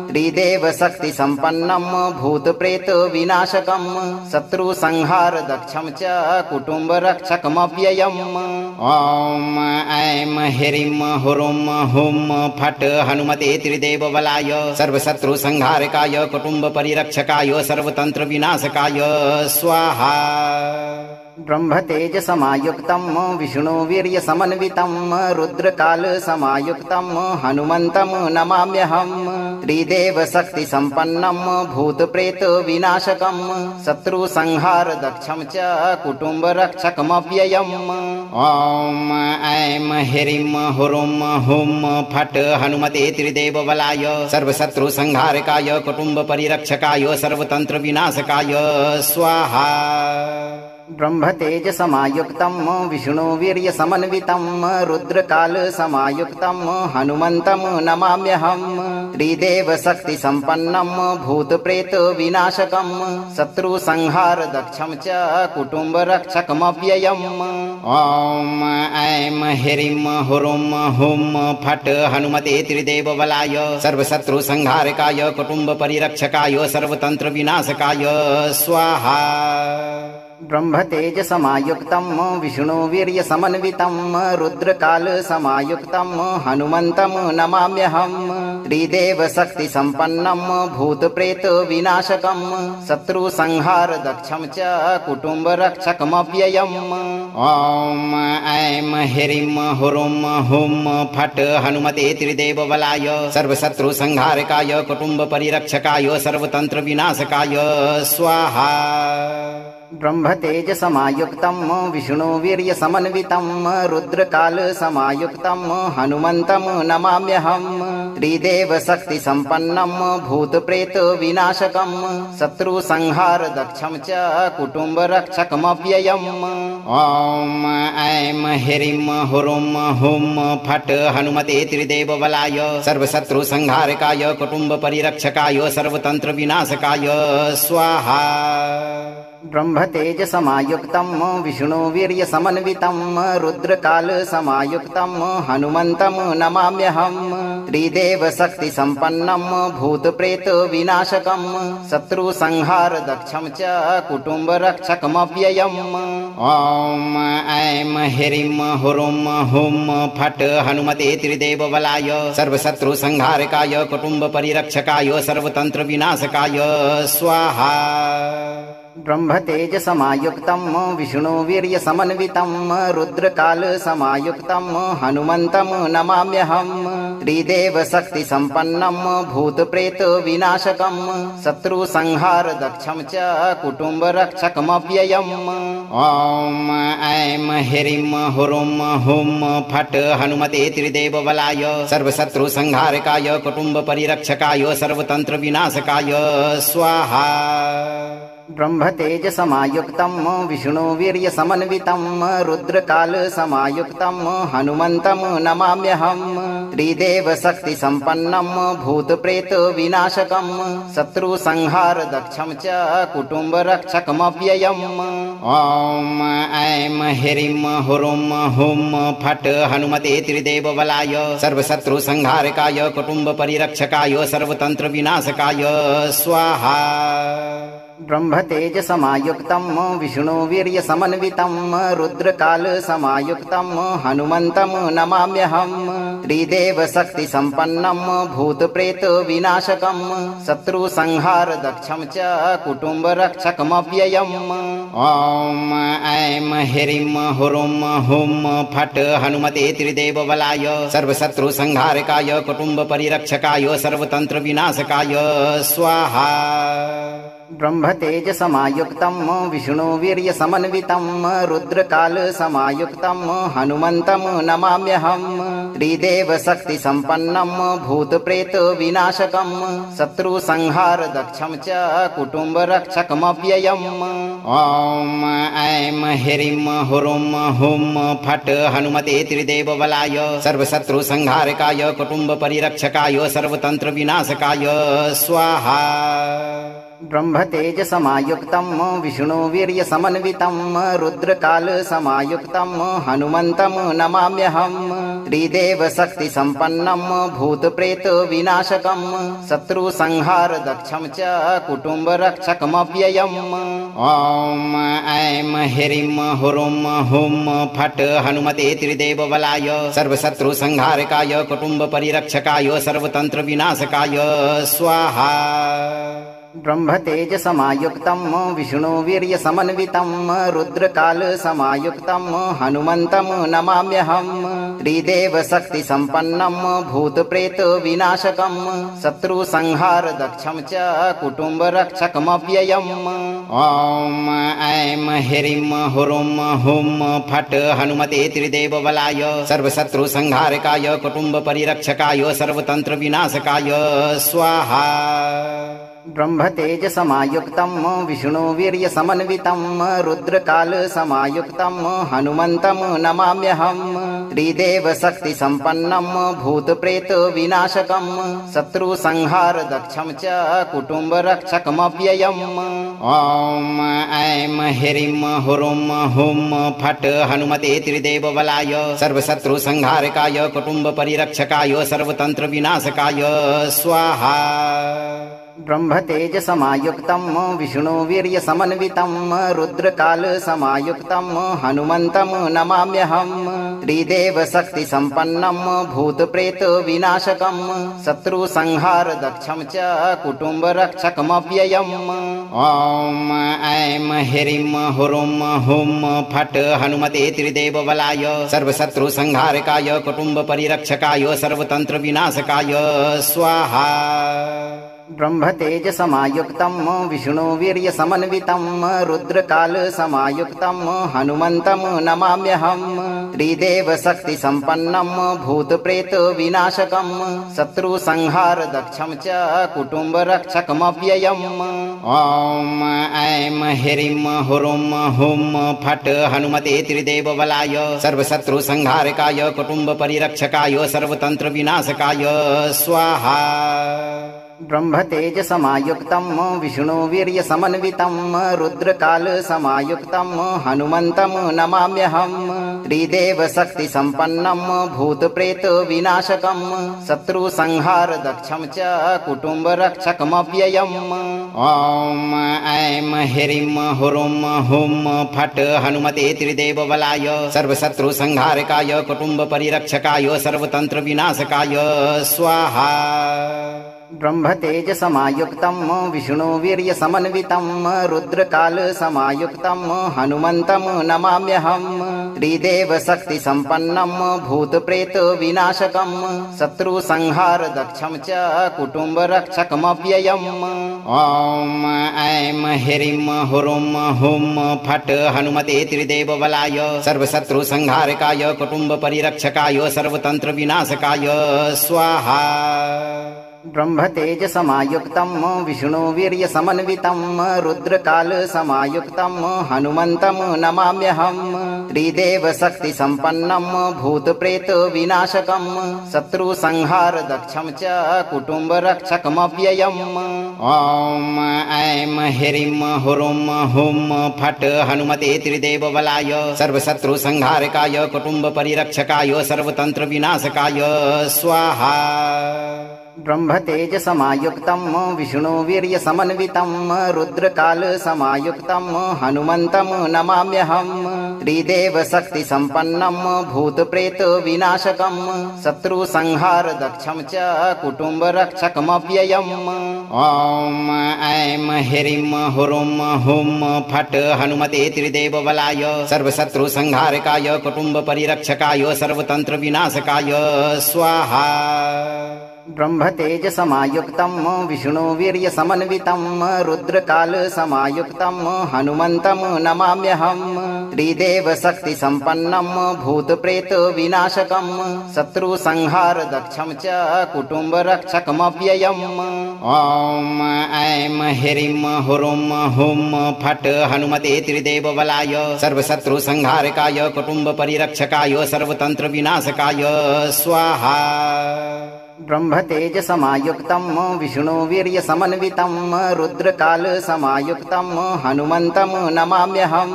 त्रिदेवशक्तिसम्पन्नं भूतप्रेतविनाशकं शत्रुसंहारदक्षं च कुटुम्बरक्षकमव्ययम्। ॐ ऐं ह्रीं हुरुं हुं फट् हनुमते त्रिदेवबलाय सर्वशत्रुसंहारकाय कुटुम्बपरिरक्षकाय सर्वतन्त्रविनाशकाय स्वाहा। ब्रह्मतेजसमायुक्तं विष्णुवीर्यसमन्वितं रुद्रकालसमायुक्तं हनुमन्तं नमाम्यहं त्रिदेवशक्तिसम्पन्नं भूतप्रेतविनाशकं शत्रुसंहारदक्षं च कुटुम्बरक्षकमव्ययम्। ॐ ऐं ह्रीं हुरुं हुं फट् हनुमते त्रिदेवबलाय सर्वशत्रुसंहारकाय कुटुम्बपरिरक्षकाय सर्वतन्त्रविनाशकाय स्वाहा। ब्रह्मतेजसमायुक्तं विष्णुवीर्यसमन्वितं रुद्रकालसमायुक्तं हनुमन्तं नमाम्यहं त्रिदेवशक्तिसम्पन्नं भूतप्रेतविनाशकं शत्रुसंहारदक्षं च कुटुम्बरक्षकमव्ययम्। ॐ ऐं ह्रीं हुरुं हुं फट् हनुमते त्रिदेवबलाय सर्वशत्रुसंहारकाय कुटुम्बपरिरक्षकाय सर्वतन्त्रविनाशकाय स्वाहा। ब्रह्मतेजसमायुक्तं विष्णुवीर्यसमन्वितं रुद्रकालसमायुक्तं हनुमन्तं नमाम्यहं त्रिदेवशक्तिसम्पन्नं भूतप्रेतविनाशकं शत्रुसंहारदक्षं च कुटुम्बरक्षकमव्ययम्। ॐ ऐं ह्रीं हुरुं हुं फट् हनुमते त्रिदेवबलाय सर्वशत्रुसंहारकाय कुटुम्बपरिरक्षकाय सर्वतन्त्रविनाशकाय स्वाहा। ब्रह्मतेजसमायुक्तं विष्णुवीर्यसमन्वितं रुद्रकालसमायुक्तं हनुमन्तं नमाम्यहं त्रिदेवशक्तिसम्पन्नं भूतप्रेतविनाशकं शत्रुसंहारदक्षं च कुटुम्बरक्षकमव्ययम्। ॐ ऐं ह्रीं हुरुं हुं फट् हनुमते त्रिदेवबलाय सर्वशत्रुसंहारकाय कुटुम्बपरिरक्षकाय सर्वतन्त्रविनाशकाय स्वाहा। ब्रह्मतेजसमायुक्तं विष्णुवीर्यसमन्वितं रुद्रकालसमायुक्तं हनुमन्तं नमाम्यहं त्रिदेवशक्तिसम्पन्नं भूतप्रेतविनाशकं शत्रुसंहारदक्षं च कुटुम्बरक्षकमव्ययम्। ॐ ऐं ह्रीं हुरुं हुं फट् हनुमते त्रिदेवबलाय सर्वशत्रुसंहारकाय कुटुम्बपरिरक्षकाय सर्वतन्त्रविनाशकाय स्वाहा। ब्रह्मतेजसमायुक्तं विष्णुवीर्यसमन्वितं रुद्रकालसमायुक्तं हनुमन्तं नमाम्यहं त्रिदेवशक्तिसम्पन्नं भूतप्रेतविनाशकं शत्रुसंहारदक्षं च कुटुम्बरक्षकमव्ययम्। ॐ ऐं ह्रीं हुरुं हुं फट् हनुमते त्रिदेवबलाय सर्वशत्रुसंहारकाय कुटुम्बपरिरक्षकाय सर्वतन्त्रविनाशकाय स्वाहा। ब्रह्मतेजसमायुक्तं विष्णुवीर्यसमन्वितं रुद्रकालसमायुक्तं हनुमन्तं नमाम्यहं त्रिदेवशक्तिसम्पन्नं भूतप्रेतविनाशकं शत्रुसंहारदक्षं च कुटुम्बरक्षकमव्ययम्। ॐ ऐं ह्रीं हुरुं हुं फट् हनुमते त्रिदेवबलाय सर्वशत्रुसंहारकाय कुटुम्बपरिरक्षकाय सर्वतन्त्रविनाशकाय स्वाहा। ब्रह्मतेजसमायुक्तं विष्णुवीर्यसमन्वितं रुद्रकालसमायुक्तं हनुमन्तं नमाम्यहं त्रिदेवशक्तिसम्पन्नं भूतप्रेतविनाशकं शत्रुसंहारदक्षं च कुटुम्बरक्षकमव्ययम्। ॐ ऐं ह्रीं हुरुं हुं फट् हनुमते त्रिदेवबलाय सर्वशत्रुसंहारकाय कुटुम्बपरिरक्षकाय सर्वतन्त्रविनाशकाय स्वाहा। ब्रह्मतेजसमायुक्तं विष्णुवीर्यसमन्वितं रुद्रकालसमायुक्तं हनुमन्तं नमाम्यहं त्रिदेवशक्तिसम्पन्नं भूतप्रेतविनाशकं शत्रुसंहारदक्षं च कुटुम्बरक्षकमव्ययम्। ॐ ऐं ह्रीं हुरुं हुं फट् हनुमते त्रिदेवबलाय सर्वशत्रुसंहारकाय कुटुम्बपरिरक्षकाय सर्वतन्त्रविनाशकाय स्वाहा। ब्रह्मतेजसमायुक्तं विष्णुवीर्यसमन्वितं रुद्रकालसमायुक्तं हनुमन्तं नमाम्यहं त्रिदेवशक्तिसम्पन्नं भूतप्रेतविनाशकं शत्रुसंहारदक्षं च कुटुम्बरक्षकमव्ययम्। ॐ ऐं ह्रीं हुरुं हुं फट् हनुमते त्रिदेवबलाय सर्वशत्रुसंहारकाय कुटुम्बपरिरक्षकाय सर्वतन्त्रविनाशकाय स्वाहा। ब्रह्मतेजसमायुक्तं विष्णुवीर्यसमन्वितं रुद्रकालसमायुक्तं हनुमन्तं नमाम्यहं त्रिदेवशक्तिसम्पन्नं भूतप्रेतविनाशकं शत्रुसंहारदक्षं च कुटुम्बरक्षकमव्ययम्। ॐ ऐं ह्रीं हुरुं हुं फट् हनुमते त्रिदेवबलाय सर्वशत्रुसंहारकाय कुटुम्बपरिरक्षकाय सर्वतन्त्रविनाशकाय स्वाहा। ब्रह्मतेजसमायुक्तं विष्णुवीर्यसमन्वितं रुद्रकालसमायुक्तं हनुमन्तं नमाम्यहं त्रिदेवशक्तिसम्पन्नं भूतप्रेतविनाशकं शत्रुसंहारदक्षं च कुटुम्बरक्षकमव्ययम्। ॐ ऐं ह्रीं हुरुं हुं फट् हनुमते त्रिदेवबलाय सर्वशत्रुसंहारकाय कुटुम्बपरिरक्षकाय सर्वतन्त्रविनाशकाय स्वाहा। ब्रह्मतेजसमायुक्तं विष्णुवीर्यसमन्वितं रुद्रकालसमायुक्तं हनुमन्तं नमाम्यहं त्रिदेवशक्तिसम्पन्नं भूतप्रेतविनाशकं शत्रुसंहारदक्षं च कुटुम्बरक्षकमव्ययम्। ॐ ऐं ह्रीं हुरुं हुं फट् हनुमते त्रिदेवबलाय सर्वशत्रुसंहारकाय कुटुम्बपरिरक्षकाय सर्वतन्त्रविनाशकाय स्वाहा। ब्रह्मतेजसमायुक्तं विष्णुवीर्यसमन्वितं रुद्रकालसमायुक्तं हनुमन्तं नमाम्यहं त्रिदेवशक्तिसम्पन्नं भूतप्रेतविनाशकं शत्रुसंहारदक्षं च कुटुम्बरक्षकमव्ययम्। ॐ ऐं ह्रीं हुरुं हुं फट् हनुमते त्रिदेवबलाय सर्वशत्रुसंहारकाय कुटुम्बपरिरक्षकाय सर्वतन्त्रविनाशकाय स्वाहा। ब्रह्मतेजसमायुक्तं विष्णुवीर्यसमन्वितं रुद्रकालसमायुक्तं हनुमन्तं नमाम्यहं त्रिदेवशक्तिसम्पन्नं भूतप्रेतविनाशकं शत्रुसंहारदक्षं च कुटुम्बरक्षकमव्ययम्। ॐ ऐं ह्रीं हुरुं हुं फट् हनुमते त्रिदेवबलाय सर्वशत्रुसंहारकाय कुटुम्बपरिरक्षकाय सर्वतन्त्रविनाशकाय स्वाहा। ब्रह्मतेजसमायुक्तं विष्णुवीर्यसमन्वितं रुद्रकालसमायुक्तं हनुमन्तं नमाम्यहं त्रिदेवशक्तिसम्पन्नं भूतप्रेतविनाशकं शत्रुसंहारदक्षं च कुटुम्बरक्षकमव्ययम्। ॐ ऐं ह्रीं हुरुं हुं फट् हनुमते त्रिदेवबलाय सर्वशत्रुसंहारकाय कुटुम्बपरिरक्षकाय सर्वतन्त्रविनाशकाय स्वाहा। ब्रह्मतेजसमायुक्तं विष्णुवीर्यसमन्वितं रुद्रकालसमायुक्तं हनुमन्तं नमाम्यहं त्रिदेवशक्तिसम्पन्नं भूतप्रेतविनाशकं शत्रुसंहारदक्षं च कुटुम्बरक्षकमव्ययम्। ॐ ऐं ह्रीं हुरुं हुं फट् हनुमते त्रिदेवबलाय सर्वशत्रुसंहारकाय कुटुम्बपरिरक्षकाय सर्वतन्त्रविनाशकाय स्वाहा। ब्रह्मतेजसमायुक्तं विष्णुवीर्यसमन्वितं रुद्रकालसमायुक्तं हनुमन्तं नमाम्यहं त्रिदेवशक्तिसम्पन्नं भूतप्रेतविनाशकं शत्रुसंहारदक्षं च कुटुम्बरक्षकमव्ययम्। ॐ ऐं ह्रीं हुरुं हुं फट् हनुमते त्रिदेवबलाय सर्वशत्रुसंहारकाय कुटुम्बपरिरक्षकाय सर्वतन्त्रविनाशकाय स्वाहा। ब्रह्मतेजसमायुक्तं विष्णुवीर्यसमन्वितं रुद्रकालसमायुक्तं हनुमन्तं नमाम्यहं त्रिदेवशक्तिसम्पन्नं भूतप्रेतविनाशकं शत्रुसंहारदक्षं च कुटुम्बरक्षकमव्ययम्। ॐ ऐं ह्रीं हुरुं हुं फट् हनुमते त्रिदेवबलाय सर्वशत्रुसंहारकाय कुटुम्बपरिरक्षकाय सर्वतन्त्रविनाशकाय स्वाहा। ब्रह्मतेजसमायुक्तं विष्णुवीर्यसमन्वितं रुद्रकालसमायुक्तं हनुमन्तं नमाम्यहं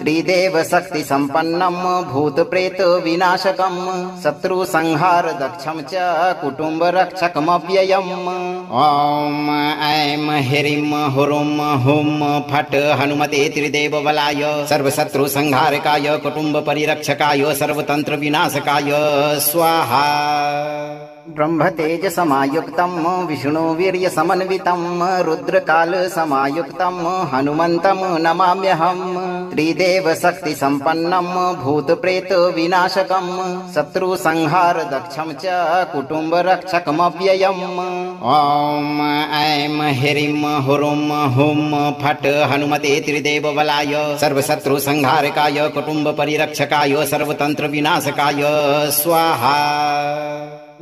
त्रिदेवशक्तिसम्पन्नं भूतप्रेतविनाशकं शत्रुसंहारदक्षं च कुटुम्बरक्षकमव्ययम्। ॐ ऐं ह्रीं हुरुं हुं फट् हनुमते त्रिदेवबलाय सर्वशत्रुसंहारकाय कुटुम्बपरिरक्षकाय सर्वतन्त्रविनाशकाय स्वाहा। ब्रह्मतेजसमायुक्तं विष्णुवीर्यसमन्वितं रुद्रकालसमायुक्तं हनुमन्तं नमाम्यहं त्रिदेवशक्तिसम्पन्नं भूतप्रेतविनाशकं शत्रुसंहारदक्षं च कुटुम्बरक्षकमव्ययम्। ॐ ऐं ह्रीं हुरुं हुं फट् हनुमते त्रिदेवबलाय सर्वशत्रुसंहारकाय कुटुम्बपरिरक्षकाय सर्वतन्त्रविनाशकाय स्वाहा।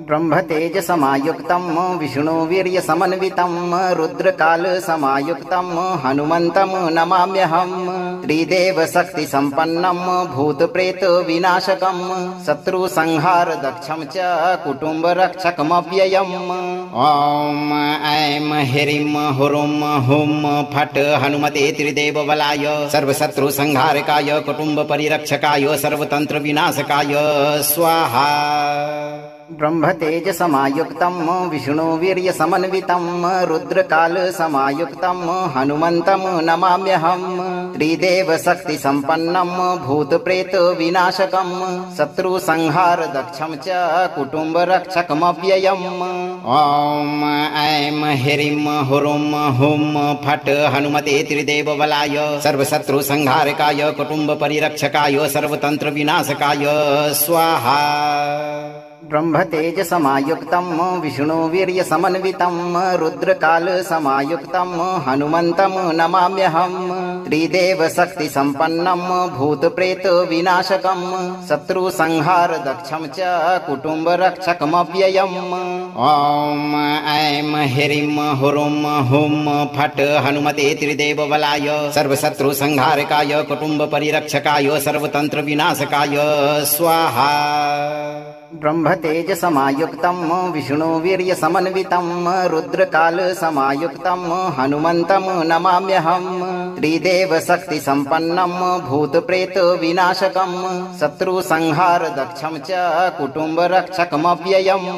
ब्रह्मतेजसमायुक्तं विष्णुवीर्यसमन्वितं रुद्रकालसमायुक्तं हनुमन्तं नमाम्यहं त्रिदेवशक्तिसम्पन्नं भूतप्रेतविनाशकं शत्रुसंहारदक्षं च कुटुम्बरक्षकमव्ययम्। ॐ ऐं ह्रीं हुरुं हुं फट् हनुमते त्रिदेवबलाय सर्वशत्रुसंहारकाय कुटुम्बपरिरक्षकाय सर्वतन्त्रविनाशकाय स्वाहा। ब्रह्मतेजसमायुक्तं विष्णुवीर्यसमन्वितं रुद्रकालसमायुक्तं हनुमन्तं नमाम्यहं त्रिदेवशक्तिसम्पन्नं भूतप्रेतविनाशकं शत्रुसंहारदक्षं च कुटुम्बरक्षकमव्ययम्। ॐ ऐं ह्रीं हुरुं हुं फट् हनुमते त्रिदेवबलाय सर्वशत्रुसंहारकाय कुटुम्बपरिरक्षकाय सर्वतन्त्रविनाशकाय स्वाहा। ब्रह्मतेजसमायुक्तं विष्णुवीर्यसमन्वितं रुद्रकालसमायुक्तं हनुमन्तं नमाम्यहं त्रिदेवशक्तिसम्पन्नं भूतप्रेतविनाशकं शत्रुसंहारदक्षं च कुटुम्बरक्षकमव्ययम्। ॐ ऐं ह्रीं हुरुं हुं फट् हनुमते त्रिदेवबलाय सर्वशत्रुसंहारकाय कुटुम्बपरिरक्षकाय सर्वतन्त्रविनाशकाय स्वाहा। ब्रह्मतेजसमायुक्तं विष्णुवीर्यसमन्वितं रुद्रकालसमायुक्तं हनुमन्तं नमाम्यहं त्रिदेवशक्तिसम्पन्नं भूतप्रेतविनाशकं शत्रुसंहारदक्षं च कुटुम्बरक्षकमव्ययम्।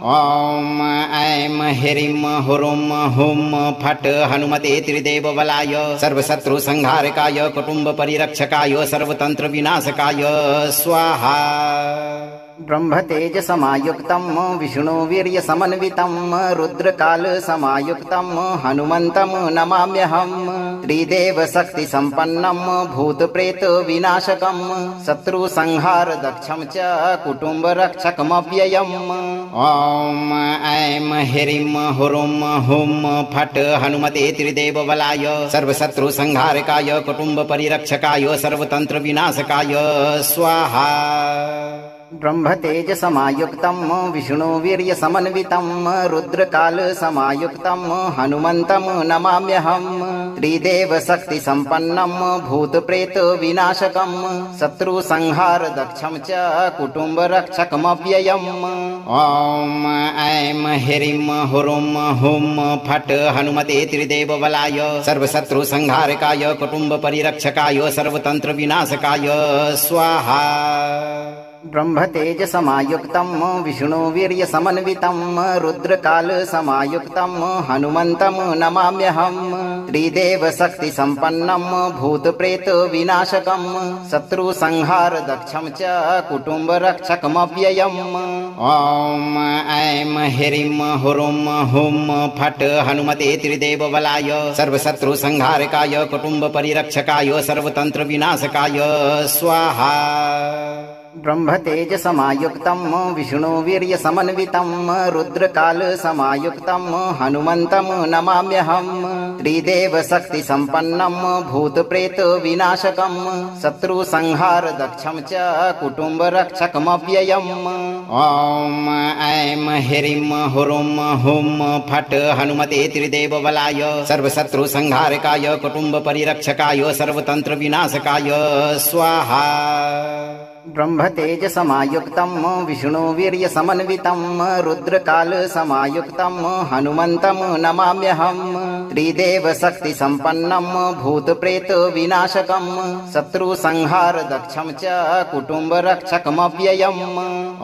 ॐ ऐं ह्रीं हुरुं हुं फट् हनुमते त्रिदेवबलाय सर्वशत्रुसंहारकाय कुटुम्बपरिरक्षकाय सर्वतन्त्रविनाशकाय स्वाहा। ब्रह्मतेजसमायुक्तं विष्णुवीर्यसमन्वितं रुद्रकालसमायुक्तं हनुमन्तं नमाम्यहं त्रिदेवशक्तिसम्पन्नं भूतप्रेतविनाशकं शत्रुसंहारदक्षं च कुटुम्बरक्षकमव्ययम्। ॐ ऐं ह्रीं हुरुं हुं फट् हनुमते त्रिदेवबलाय सर्वशत्रुसंहारकाय कुटुम्बपरिरक्षकाय सर्वतन्त्रविनाशकाय स्वाहा। ब्रह्मतेजसमायुक्तं विष्णुवीर्यसमन्वितं रुद्रकालसमायुक्तं हनुमन्तं नमाम्यहं त्रिदेवशक्तिसम्पन्नं भूतप्रेतविनाशकं शत्रुसंहारदक्षं च कुटुम्बरक्षकमव्ययम्। ॐ ऐं ह्रीं हुरुं हुं फट् हनुमते त्रिदेवबलाय सर्वशत्रुसंहारकाय कुटुम्बपरिरक्षकाय सर्वतन्त्रविनाशकाय स्वाहा। ब्रह्मतेजसमायुक्तं विष्णुवीर्यसमन्वितं रुद्रकालसमायुक्तं हनुमन्तं नमाम्यहं त्रिदेवशक्तिसम्पन्नं भूतप्रेतविनाशकं शत्रुसंहारदक्षं च कुटुम्बरक्षकमव्ययम्। ॐ ऐं ह्रीं हुरुं हुं फट् हनुमते त्रिदेवबलाय सर्वशत्रुसंहारकाय कुटुम्बपरिरक्षकाय सर्वतन्त्रविनाशकाय स्वाहा। ब्रह्मतेजसमायुक्तं विष्णुवीर्यसमन्वितं रुद्रकालसमायुक्तं हनुमन्तं नमाम्यहं त्रिदेवशक्तिसम्पन्नं भूतप्रेतविनाशकं शत्रुसंहारदक्षं च कुटुम्बरक्षकमव्ययम्। ॐ ऐं ह्रीं हुरुं हुं फट् हनुमते त्रिदेवबलाय सर्वशत्रुसंहारकाय कुटुम्बपरिरक्षकाय सर्वतन्त्रविनाशकाय स्वाहा। ब्रह्मतेजसमायुक्तं विष्णुवीर्यसमन्वितं रुद्रकालसमायुक्तं हनुमन्तं नमाम्यहं त्रिदेवशक्तिसम्पन्नं भूतप्रेतविनाशकं शत्रुसंहारदक्षं च कुटुम्बरक्षकमव्ययम्।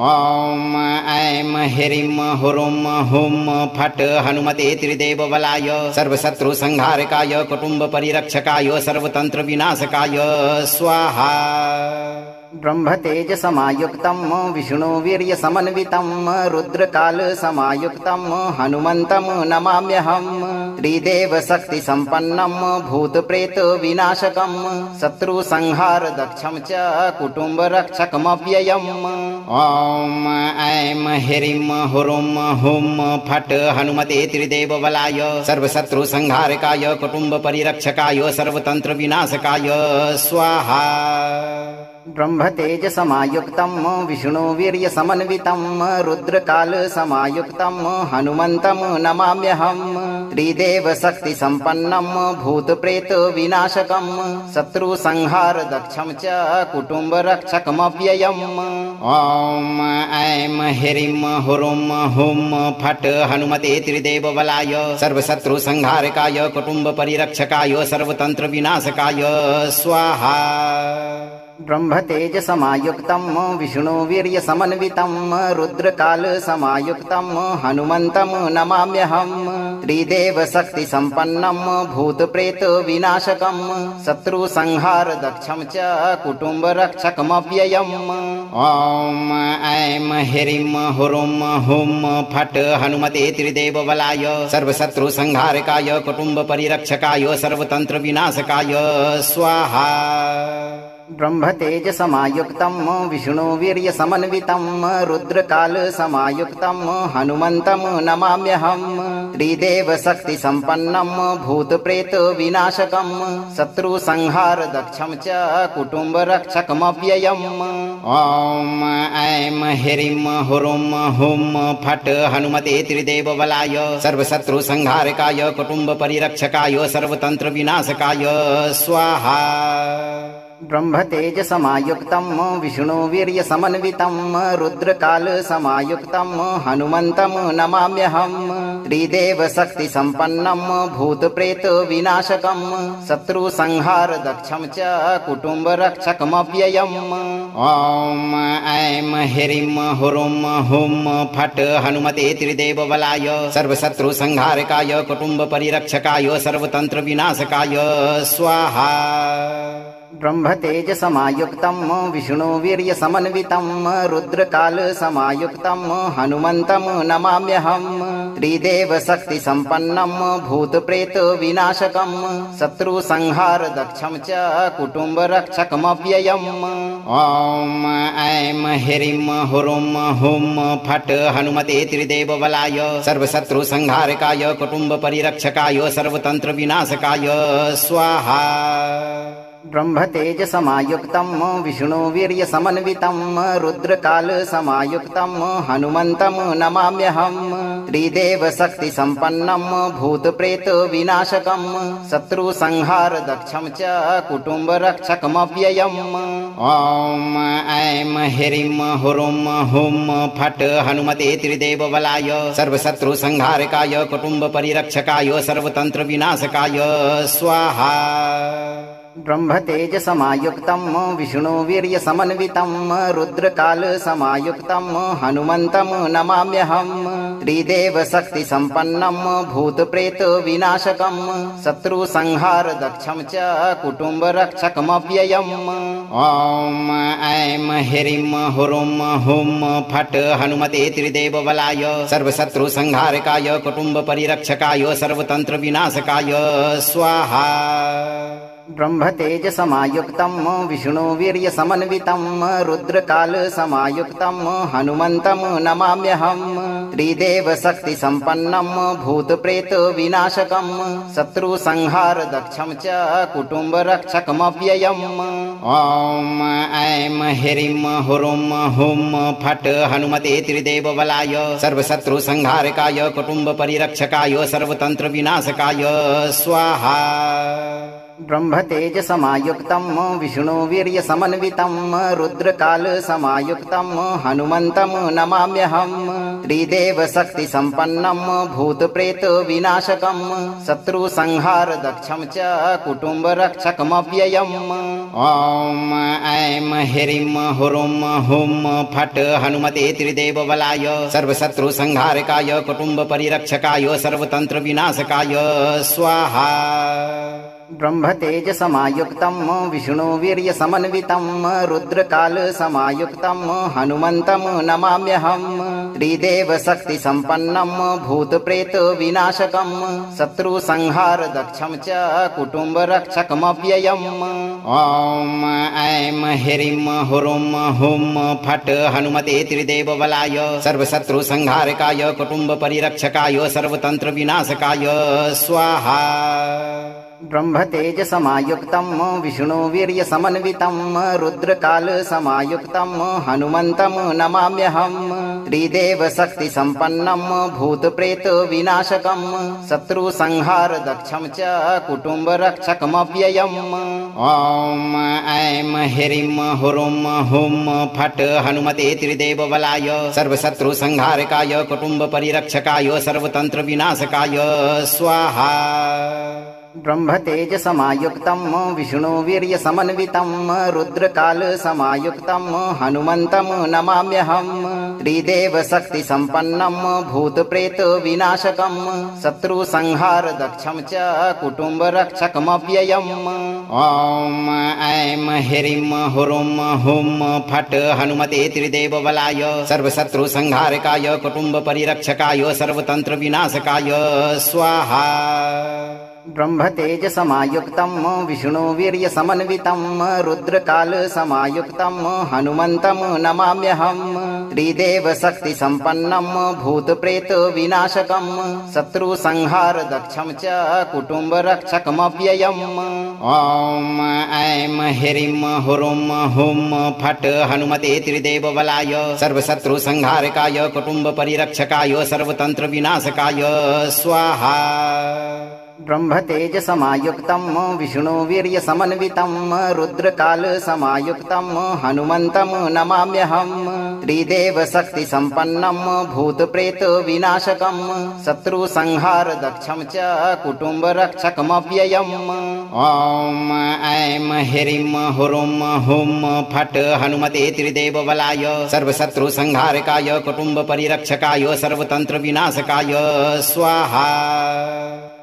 ॐ ऐं ह्रीं हुरुं हुं फट् हनुमते त्रिदेवबलाय सर्वशत्रुसंहारकाय कुटुम्बपरिरक्षकाय सर्वतन्त्रविनाशकाय स्वाहा। ब्रह्मतेजसमायुक्तं विष्णुवीर्यसमन्वितं रुद्रकालसमायुक्तं हनुमन्तं नमाम्यहं त्रिदेवशक्तिसम्पन्नं भूतप्रेतविनाशकं शत्रुसंहारदक्षं च कुटुम्बरक्षकमव्ययम्। ॐ ऐं ह्रीं हुरुं हुं फट् हनुमते त्रिदेवबलाय सर्वशत्रुसंहारकाय कुटुम्बपरिरक्षकाय सर्वतन्त्रविनाशकाय स्वाहा। ब्रह्मतेजसमायुक्तं विष्णुवीर्यसमन्वितं रुद्रकालसमायुक्तं हनुमन्तं नमाम्यहं त्रिदेवशक्तिसम्पन्नं भूतप्रेतविनाशकं शत्रुसंहारदक्षं च कुटुम्बरक्षकमव्ययम्। ॐ ऐं ह्रीं हुरुं हुं फट् हनुमते त्रिदेवबलाय सर्वशत्रुसंहारकाय कुटुम्बपरिरक्षकाय सर्वतन्त्रविनाशकाय स्वाहा। ब्रह्मतेजसमायुक्तं विष्णुवीर्यसमन्वितं रुद्रकालसमायुक्तं हनुमन्तं नमाम्यहं त्रिदेवशक्तिसम्पन्नं भूतप्रेतविनाशकं शत्रुसंहारदक्षं च कुटुम्बरक्षकमव्ययम्। ॐ ऐं ह्रीं हुरुं हुं फट् हनुमते त्रिदेवबलाय सर्वशत्रुसंहारकाय कुटुम्बपरिरक्षकाय सर्वतन्त्रविनाशकाय स्वाहा। ब्रह्मतेजसमायुक्तं विष्णुवीर्यसमन्वितं रुद्रकालसमायुक्तं हनुमन्तं नमाम्यहं त्रिदेवशक्तिसम्पन्नं भूतप्रेतविनाशकं शत्रुसंहारदक्षं च कुटुम्बरक्षकमव्ययम्। ॐ ऐं ह्रीं हुरुं हुं फट् हनुमते त्रिदेवबलाय सर्वशत्रुसंहारकाय कुटुम्बपरिरक्षकाय सर्वतन्त्रविनाशकाय स्वाहा। ब्रह्मतेजसमायुक्तं विष्णुवीर्यसमन्वितं रुद्रकालसमायुक्तं हनुमन्तं नमाम्यहं त्रिदेवशक्तिसम्पन्नं भूतप्रेतविनाशकं शत्रुसंहारदक्षं च कुटुम्बरक्षकमव्ययम्। ॐ ऐं ह्रीं हुरुं हुं फट् हनुमते त्रिदेवबलाय सर्वशत्रुसंहारकाय कुटुम्बपरिरक्षकाय सर्वतन्त्रविनाशकाय स्वाहा। ब्रह्मतेजसमायुक्तं विष्णुवीर्यसमन्वितं रुद्रकालसमायुक्तं हनुमन्तं नमाम्यहं त्रिदेवशक्तिसम्पन्नं भूतप्रेतविनाशकं शत्रुसंहारदक्षं च कुटुम्बरक्षकमव्ययम्। ॐ ऐं ह्रीं हुरुं हुं फट् हनुमते त्रिदेवबलाय सर्वशत्रुसंहारकाय कुटुम्बपरिरक्षकाय सर्वतन्त्रविनाशकाय स्वाहा। ब्रह्मतेजसमायुक्तं विष्णुवीर्यसमन्वितं रुद्रकालसमायुक्तं हनुमन्तं नमाम्यहं त्रिदेवशक्तिसम्पन्नं भूतप्रेतविनाशकं शत्रुसंहारदक्षं च कुटुम्बरक्षकमव्ययम्। ॐ ऐं ह्रीं हुरुं हुं फट् हनुमते त्रिदेवबलाय सर्वशत्रुसंहारकाय कुटुम्बपरिरक्षकाय सर्वतन्त्रविनाशकाय स्वाहा। ब्रह्मतेजसमायुक्तं विष्णुवीर्यसमन्वितं रुद्रकालसमायुक्तं हनुमन्तं नमाम्यहं त्रिदेवशक्तिसम्पन्नं भूतप्रेतविनाशकं शत्रुसंहारदक्षं च कुटुम्बरक्षकमव्ययम्। ॐ ऐं ह्रीं हुरुं हुं फट् हनुमते त्रिदेवबलाय सर्वशत्रुसंहारकाय कुटुम्बपरिरक्षकाय सर्वतन्त्रविनाशकाय स्वाहा। ब्रह्मतेजसमायुक्तं विष्णुवीर्यसमन्वितं रुद्रकालसमायुक्तं हनुमन्तं नमाम्यहं त्रिदेवशक्तिसम्पन्नं भूतप्रेतविनाशकं शत्रुसंहारदक्षं च कुटुम्बरक्षकमव्ययम्। ॐ ऐं ह्रीं हुरुं हुं फट् हनुमते त्रिदेवबलाय सर्वशत्रुसंहारकाय कुटुम्बपरिरक्षकाय सर्वतन्त्रविनाशकाय स्वाहा। ब्रह्मतेजसमायुक्तं विष्णुवीर्यसमन्वितं रुद्रकालसमायुक्तं हनुमन्तं नमाम्यहं त्रिदेवशक्तिसम्पन्नं भूतप्रेतविनाशकं शत्रुसंहारदक्षं च कुटुम्बरक्षकमव्ययम्। ॐ ऐं ह्रीं हुरुं हुं फट् हनुमते त्रिदेवबलाय सर्वशत्रुसंहारकाय कुटुम्बपरिरक्षकाय सर्वतन्त्रविनाशकाय स्वाहा। ब्रह्मतेजसमायुक्तं विष्णुवीर्यसमन्वितं रुद्रकालसमायुक्तं हनुमन्तं नमाम्यहं त्रिदेवशक्तिसम्पन्नं भूतप्रेतविनाशकं शत्रुसंहारदक्षं च कुटुम्बरक्षकमव्ययम्। ॐ ऐं ह्रीं हुरुं हुं फट् हनुमते त्रिदेवबलाय सर्वशत्रुसंहारकाय कुटुम्बपरिरक्षकाय सर्वतन्त्रविनाशकाय स्वाहा। ब्रह्मतेजसमायुक्तं विष्णुवीर्यसमन्वितं रुद्रकालसमायुक्तं हनुमन्तं नमाम्यहं त्रिदेवशक्तिसम्पन्नं भूतप्रेतविनाशकं शत्रुसंहारदक्षं च कुटुम्बरक्षकमव्ययम्। ॐ ऐं ह्रीं हुरुं हुं फट् हनुमते त्रिदेवबलाय सर्वशत्रुसंहारकाय कुटुम्बपरिरक्षकाय सर्वतन्त्रविनाशकाय स्वाहा। ब्रह्मतेजसमायुक्तं विष्णुवीर्यसमन्वितं रुद्रकालसमायुक्तं हनुमन्तं नमाम्यहं त्रिदेवशक्तिसम्पन्नं भूतप्रेतविनाशकं शत्रुसंहारदक्षं च कुटुम्बरक्षकमव्ययम्। ॐ ऐं ह्रीं हुरुं हुं फट् हनुमते त्रिदेवबलाय सर्वशत्रुसंहारकाय कुटुम्बपरिरक्षकाय सर्वतन्त्रविनाशकाय स्वाहा। ब्रह्मतेजसमायुक्तं विष्णुवीर्यसमन्वितं रुद्रकालसमायुक्तं हनुमन्तं नमाम्यहं त्रिदेवशक्तिसम्पन्नं भूतप्रेतविनाशकं शत्रुसंहारदक्षं च कुटुम्बरक्षकमव्ययम्। ॐ ऐं ह्रीं हुरुं हुं फट् हनुमते त्रिदेवबलाय सर्वशत्रुसंहारकाय कुटुम्बपरिरक्षकाय सर्वतन्त्रविनाशकाय स्वाहा। ब्रह्मतेजसमायुक्तं विष्णुवीर्यसमन्वितं रुद्रकालसमायुक्तं हनुमन्तं नमाम्यहं त्रिदेवशक्तिसम्पन्नं भूतप्रेतविनाशकं शत्रुसंहारदक्षं च कुटुम्बरक्षकमव्ययम्। ॐ ऐं ह्रीं हुरुं हुं फट् हनुमते त्रिदेवबलाय सर्वशत्रुसंहारकाय कुटुम्बपरिरक्षकाय सर्वतन्त्रविनाशकाय स्वाहा।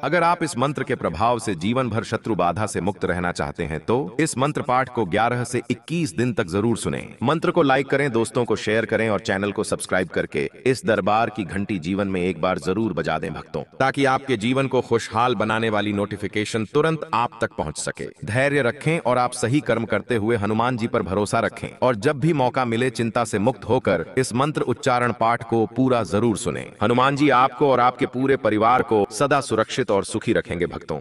अगर आप इस मंत्र के प्रभाव से जीवन भर शत्रु बाधा से मुक्त रहना चाहते हैं तो इस मंत्र पाठ को 11 से 21 दिन तक जरूर सुनें। मंत्र को लाइक करें, दोस्तों को शेयर करें और चैनल को सब्सक्राइब करके इस दरबार की घंटी जीवन में एक बार जरूर बजा दें भक्तों, ताकि आपके जीवन को खुशहाल बनाने वाली नोटिफिकेशन तुरंत आप तक पहुंच सके। धैर्य रखें और आप सही कर्म करते हुए हनुमान जी पर भरोसा रखें और जब भी मौका मिले चिंता से मुक्त होकर इस मंत्र उच्चारण पाठ को पूरा जरूर सुनें। हनुमान जी आपको और आपके पूरे परिवार को सदा सुरक्षित और सुखी रखेंगे भक्तों।